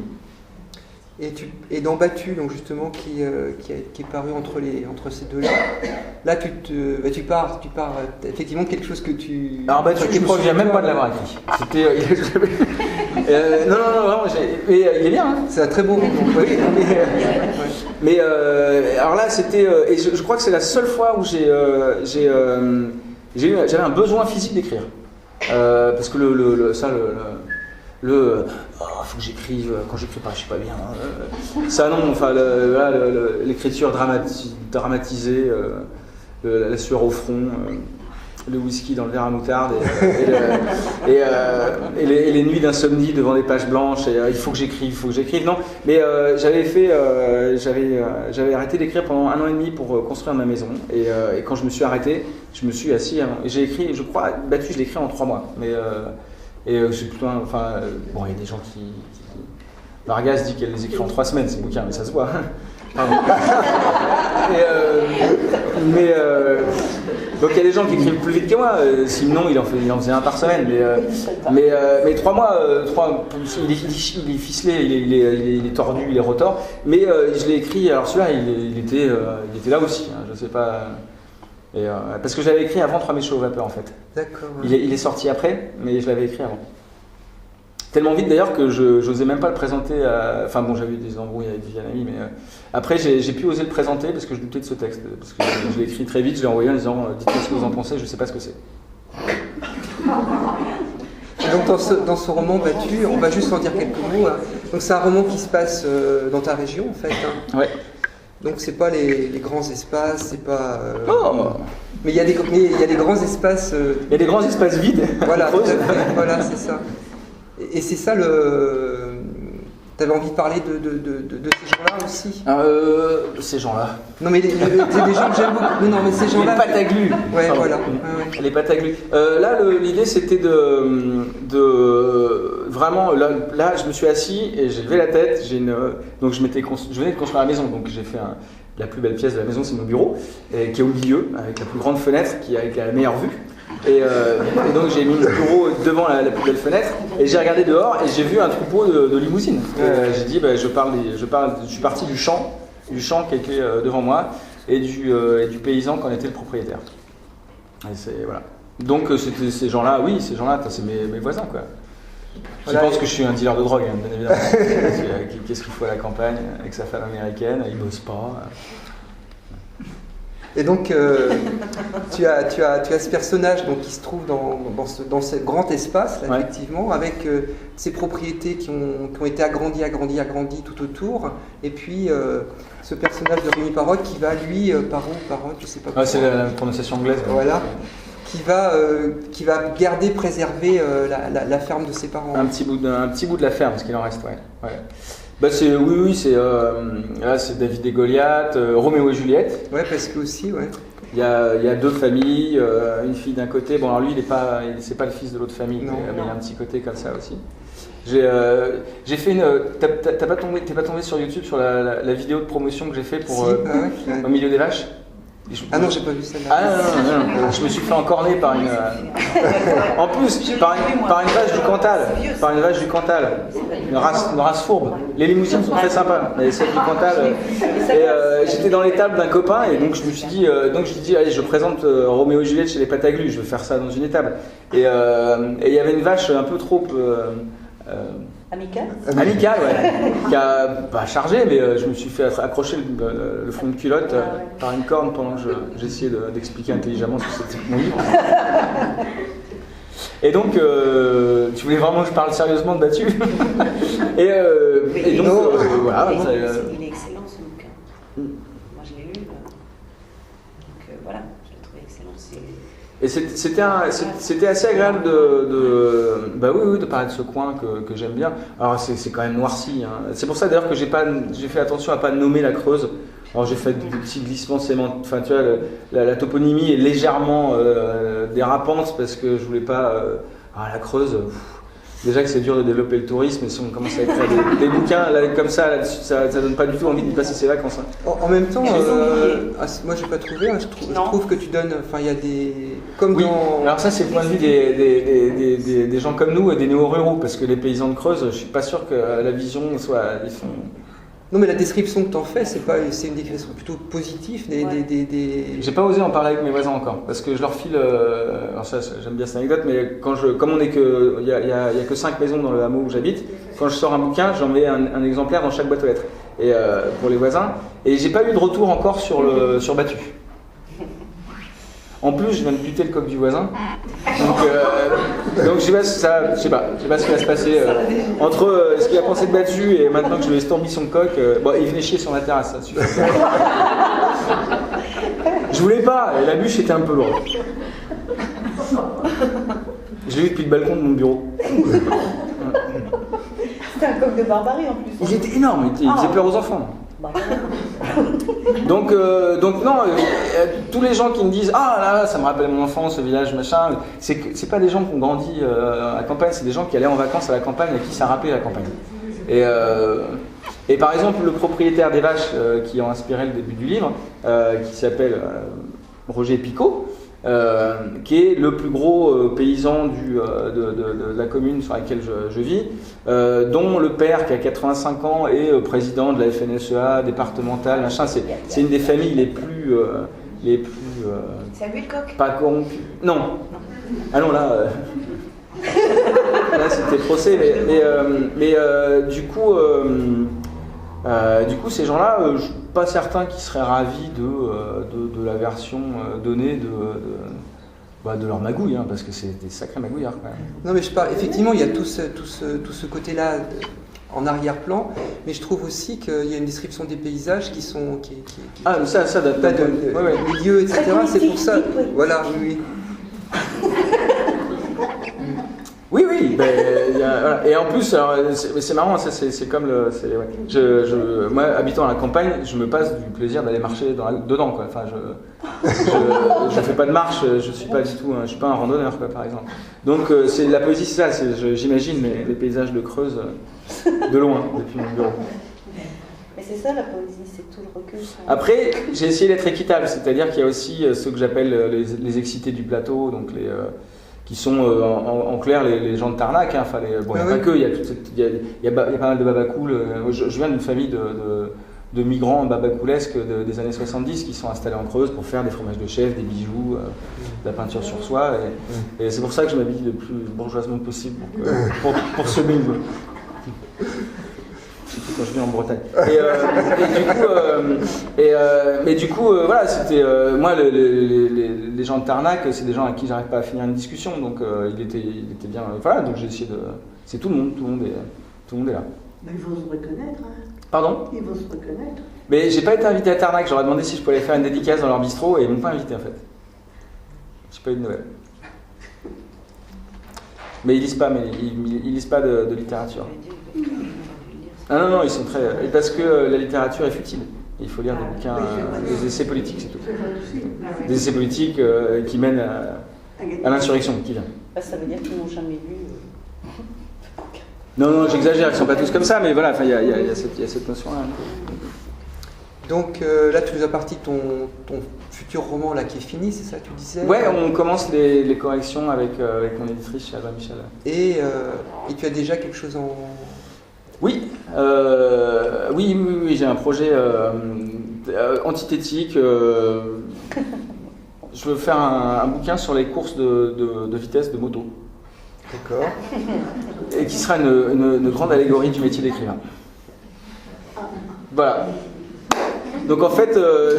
Et dans Battu, donc justement, qui est paru entre ces deux-là, là tu pars effectivement de quelque chose que tu... Alors Battu, je me souviens même pas de l'avoir écrit. Non, vraiment, mais il est bien. Hein. C'est un très beau roman. Mais alors là, c'était... et je crois que c'est la seule fois où j'avais un besoin physique d'écrire. Parce que faut que j'écrive, quand j'écris pas, je suis pas bien. Ça non, enfin l'écriture dramatisée, la sueur au front, le whisky dans le verre à moutarde et les nuits d'insomnie devant des pages blanches. Et il faut que j'écrive, Non, mais j'avais arrêté d'écrire pendant 1 an et demi pour construire ma maison. Et quand je me suis arrêté, je me suis assis et j'ai écrit. Je crois, Battu, je l'ai écrit en 3 mois. Mais c'est plutôt bon, il y a des gens qui... Vargas dit qu'elle les écrit en 3 semaines, ces bouquins, mais ça se voit. Donc il y a des gens qui écrivent plus vite que moi. Simon, il en faisait 1 par semaine. Mais 3 mois, il est ficelé, il est tordu, il est retors. Mais je l'ai écrit, alors celui-là, il était là aussi. Hein, je sais pas... parce que je l'avais écrit avant 3000 chevaux vapeur en fait. D'accord. Il est sorti après, mais je l'avais écrit avant. Tellement vite d'ailleurs que je n'osais même pas le présenter à... Enfin bon, j'avais eu des embrouilles avec Viviane Ami, mais après j'ai pu oser le présenter parce que je doutais de ce texte. Parce que je l'ai écrit très vite, je l'ai envoyé en disant dites-moi ce que vous en pensez, je ne sais pas ce que c'est. Donc dans ce roman Battu, on va juste en dire quelques mots. Hein. Donc c'est un roman qui se passe dans ta région en fait. Hein. Ouais. Donc c'est pas les grands espaces, c'est pas... Mais il y a des grands espaces... Il y a des grands espaces vides. Voilà, tout à fait. Voilà, c'est ça. Et c'est ça Tu avais envie de parler de ces gens-là aussi? Ces gens-là. Non, mais c'est des gens que j'aime beaucoup. Non, mais ces gens-là. Les pâtes à glu. Ouais, voilà. Les pâtes à glu. Là, l'idée, c'était de vraiment. Là, je me suis assis et j'ai levé la tête. Donc, je venais de construire la maison. Donc, j'ai fait la plus belle pièce de la maison, c'est mon bureau, qui est au milieu, avec la plus grande fenêtre, avec la meilleure vue. Et donc j'ai mis mon bureau devant la plus belle fenêtre et j'ai regardé dehors et j'ai vu un troupeau de limousines. J'ai dit je suis parti du champ qui était devant moi et du paysan qui en était le propriétaire. Et voilà. Donc c'était ces gens-là, c'est mes voisins quoi. Je pense que je suis un dealer de drogue, hein, bien évidemment. Qu'est-ce qu'il faut à la campagne avec sa femme américaine, il bosse pas. Et donc, tu as ce personnage donc, qui se trouve dans ce grand espace, là, effectivement, avec ses propriétés qui ont été agrandies tout autour. Et puis, ce personnage de Rémi Parotte qui va, lui, Parotte, je sais pas comment. C'est la prononciation anglaise. Voilà. Qui va préserver la ferme de ses parents. Un petit bout de la ferme, parce qu'il en reste, ouais. Bah c'est David et Goliath, Roméo et Juliette. Ouais, parce que aussi, ouais. Il y a deux familles, une fille d'un côté. Bon, alors lui, c'est pas le fils de l'autre famille, mais il y a un petit côté comme ça aussi. J'ai fait t'es pas tombé sur YouTube sur la vidéo de promotion que j'ai fait pour Au milieu des vaches. Non, j'ai pas vu ça. Non. Je me suis fait encorner par une. En plus, par une vache du Cantal. Par une vache du Cantal. Une race fourbe. Les limousines sont très sympas, mais celle du Cantal. J'étais dans l'étable d'un copain et donc je me suis dit, allez, je présente Roméo et Juliette chez les pâtes à glu. Je vais faire ça dans une étable. Et il y avait une vache un peu trop. Amicale, ouais. Qui a chargé, mais je me suis fait accrocher le fond de culotte par une corne pendant que j'essayais d'expliquer intelligemment ce que c'était mon livre. Et donc, tu voulais vraiment que je parle sérieusement de Battu. Et donc, voilà. Il est excellent ce bouquin. Moi je l'ai lu. Donc voilà, je l'ai trouvé excellent. Et c'était assez agréable de parler de ce coin que j'aime bien. Alors c'est quand même noirci. Hein. C'est pour ça d'ailleurs que j'ai fait attention à pas nommer la Creuse. Alors j'ai fait des petits glissements sémantiques. Enfin tu vois, la toponymie est légèrement dérapante parce que je voulais pas. La Creuse. Déjà que c'est dur de développer le tourisme, et si on commence à écrire des bouquins là, comme ça, là-dessus, ça donne pas du tout envie de passer ses vacances. Hein. En même temps, moi j'ai pas trouvé, je trouve que tu donnes, il y a des... Comme dans... Alors ça c'est le point de vue des gens comme nous, des néo-ruraux, parce que les paysans de Creuse, je suis pas sûr que la vision soit... Non mais la description que tu en fais, c'est une description plutôt positive J'ai pas osé en parler avec mes voisins encore, parce que je leur file... alors ça, j'aime bien cette anecdote, mais comme on est que... Il y a que 5 maisons dans le hameau où j'habite, quand je sors un bouquin, j'en mets un exemplaire dans chaque boîte aux lettres, et, pour les voisins, et j'ai pas eu de retour encore sur Battu. En plus, je viens de buter le coq du voisin. Donc je sais pas ce qui va se passer entre ce qu'il a pensé de Battu et maintenant que je lui ai estorbi son coq. Il venait chier sur la terrasse, ça suffit. Je voulais pas, et la bûche était un peu lourde. Je l'ai vu depuis le balcon de mon bureau. C'était un coq de barbarie en plus. Il était énorme, il faisait peur aux enfants. Donc non, tous les gens qui me disent là ça me rappelle mon enfance, ce village machin, c'est pas des gens qui ont grandi à la campagne, c'est des gens qui allaient en vacances à la campagne et qui ça rappelait la campagne. Et par exemple le propriétaire des vaches qui a inspiré le début du livre, qui s'appelle Roger Picot, qui est le plus gros paysan de la commune sur laquelle je vis, dont le père qui a 85 ans est président de la FNSEA départementale, machin. C'est une des familles les plus c'est à lui le coq? Pas corrompues. Non. Ah non là. Là c'était procès, mais du coup ces gens-là, je suis pas certain qu'ils seraient ravis de la version donnée de leur magouille, hein, parce que c'est des sacrés magouillards quand même. Non mais je parle, effectivement il y a tout ce côté-là en arrière-plan, mais je trouve aussi qu'il y a une description des paysages qui ça date pas de milieu, etc. C'est pour ça. Oui. Voilà, oui. Oui, Oui, voilà. Et en plus, alors, c'est marrant, ça, c'est comme le. Ouais. Moi, habitant à la campagne, je me passe du plaisir d'aller marcher dedans, quoi. Enfin, je fais pas de marche, je suis pas du tout, je suis pas un randonneur, quoi, par exemple. Donc, c'est la poésie, c'est ça. J'imagine les paysages de Creuse de loin depuis mon bureau. Mais c'est ça la poésie, c'est tout le recul. Après, j'ai essayé d'être équitable, c'est-à-dire qu'il y a aussi ceux que j'appelle les excités du plateau, donc qui sont en clair les gens de Tarnac. Hein. Enfin, bon, il n'y a pas que, il y a pas mal de babacools. Je viens d'une famille de migrants babacoulesques des années 70 qui sont installés en Creuse pour faire des fromages de chef, des bijoux, de la peinture sur soie. Et c'est pour ça que je m'habille le plus bourgeoisement possible pour ce milieu. Quand je viens en Bretagne. Mais du coup, voilà, c'était moi les gens de Tarnac, c'est des gens avec qui j'arrive pas à finir une discussion, donc il était bien. Voilà, donc j'ai essayé de. C'est tout le monde est là. Mais ils vont se reconnaître. Hein. Pardon ? Ils vont se reconnaître. Mais j'ai pas été invité à Tarnac. J'aurais demandé si je pouvais aller faire une dédicace dans leur bistrot et ils m'ont pas invité en fait. J'ai pas eu de nouvelles. Mais ils lisent pas de littérature. Ah non, ils sont très. Parce que la littérature est futile. Il faut lire des bouquins, des essais politiques, c'est tout. Des essais politiques qui mènent à l'insurrection qui vient. Ça veut dire qu'ils n'ont jamais lu. Non, j'exagère, ils ne sont pas tous comme ça, mais voilà, il y a cette notion-là. Donc là, tu nous as parti ton futur roman là qui est fini, c'est ça que tu disais? Ouais, on commence les corrections avec mon éditrice, Albin Michel. Et tu as déjà quelque chose en... Oui, j'ai un projet antithétique. Je veux faire un bouquin sur les courses de vitesse de moto. D'accord. Et qui sera une grande allégorie du métier d'écrivain. Voilà. Donc en fait,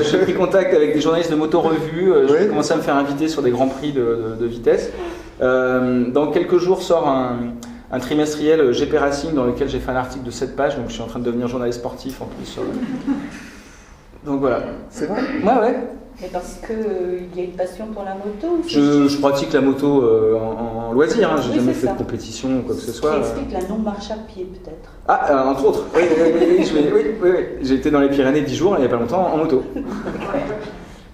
j'ai pris contact avec des journalistes de Moto Revue. J'ai commencé à me faire inviter sur des grands prix de vitesse. Dans quelques jours sort un trimestriel GP Racing dans lequel j'ai fait un article de 7 pages, donc je suis en train de devenir journaliste sportif en plus. Donc voilà. C'est vrai? Ouais. Mais parce qu'il y a une passion pour la moto aussi. Je pratique la moto en loisir, hein. J'ai jamais fait ça. de compétition ou quoi que ce soit. Qui explique la non-marche à pied peut-être. Ah, entre autres. Oui. J'ai été dans les Pyrénées 10 jours, il n'y a pas longtemps, en moto.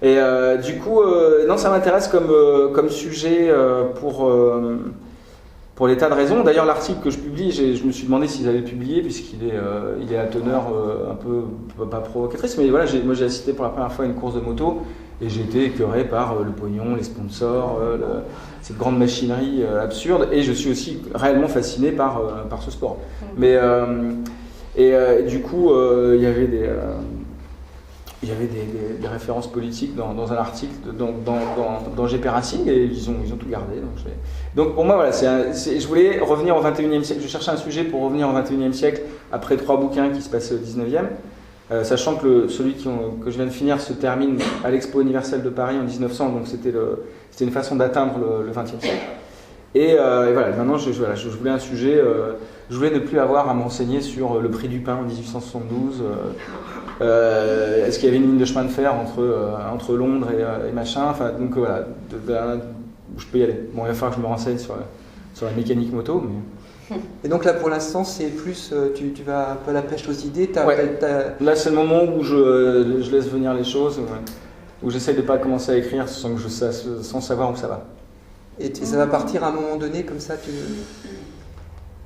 Et du coup, non, ça m'intéresse comme sujet pour des tas de raisons. D'ailleurs, l'article que je publie, je me suis demandé s'ils allaient le publier, puisqu'il est à teneur un peu, pas provocatrice, mais voilà, moi j'ai assisté pour la première fois à une course de moto, et j'ai été écœuré par le pognon, les sponsors, cette grande machinerie absurde, et je suis aussi réellement fasciné par ce sport. Mais, du coup, il y avait des références politiques dans un article dans GP Racing, et ils ont tout gardé. Donc pour moi, voilà, je voulais revenir au 21e siècle. Je cherchais un sujet pour revenir au 21e siècle après 3 bouquins qui se passaient au 19e, sachant que celui que je viens de finir se termine à l'Expo universelle de Paris en 1900, donc c'était une façon d'atteindre le 20e siècle. Et voilà, maintenant je voulais un sujet, je voulais ne plus avoir à m'enseigner sur le prix du pain en 1872, est-ce qu'il y avait une ligne de chemin de fer entre Londres et machin, enfin donc voilà, je peux y aller. Bon, il va falloir que je me renseigne sur la mécanique moto, mais... Et donc là pour l'instant c'est plus, tu vas un peu à la pêche aux idées, Là c'est le moment où je laisse venir les choses, où j'essaye de ne pas commencer à écrire sans savoir où ça va. Et ça va partir à un moment donné comme ça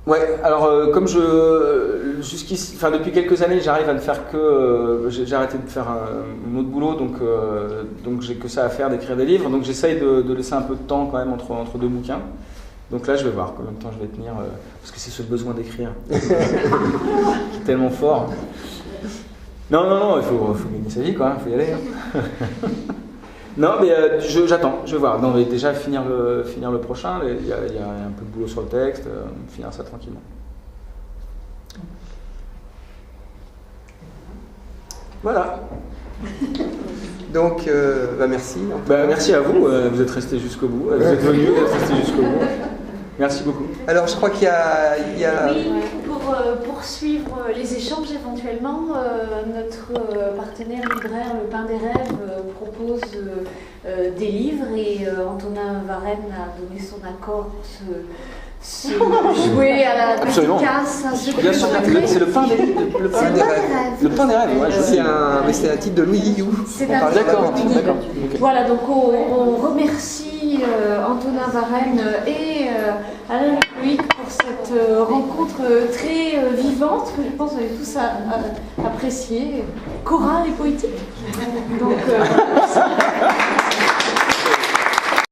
Ouais, alors comme depuis quelques années j'arrive à ne faire j'ai arrêté de faire un autre boulot, donc j'ai que ça à faire d'écrire des livres, donc j'essaye de laisser un peu de temps quand même entre 2 bouquins. Donc là je vais voir combien de temps je vais tenir, parce que c'est ce besoin d'écrire qui est tellement fort. Non, il faut gagner sa vie quoi, il faut y aller. Non, mais j'attends, je vais voir. Non, mais déjà finir le prochain, il y a un peu de boulot sur le texte, finir ça tranquillement. Voilà. Donc, merci. Merci à vous, vous êtes restés jusqu'au bout, vous êtes venus, vous êtes restés jusqu'au bout. Merci beaucoup. Alors, je crois qu'il y a... Oui, pour poursuivre les échanges éventuellement, notre partenaire libraire, Le Pain des Rêves, propose des livres et Antonin Varenne a donné son accord pour jouer à la Absolument. dédicace, à ceux qui Bien sûr, souhaiteraient. c'est le pain des rêves. C'est le pain des rêves. Le pain des rêves, ouais, je sais. Mais c'est un titre de Louis Guillou. C'est On un parle titre D'accord, de Louis d'accord. Guillou. Ok. Voilà, donc on remercie Antonin Varenne et Alain Loïc pour cette rencontre très vivante que je pense qu'on avait tous appréciée, chorale et poétique. Donc, merci.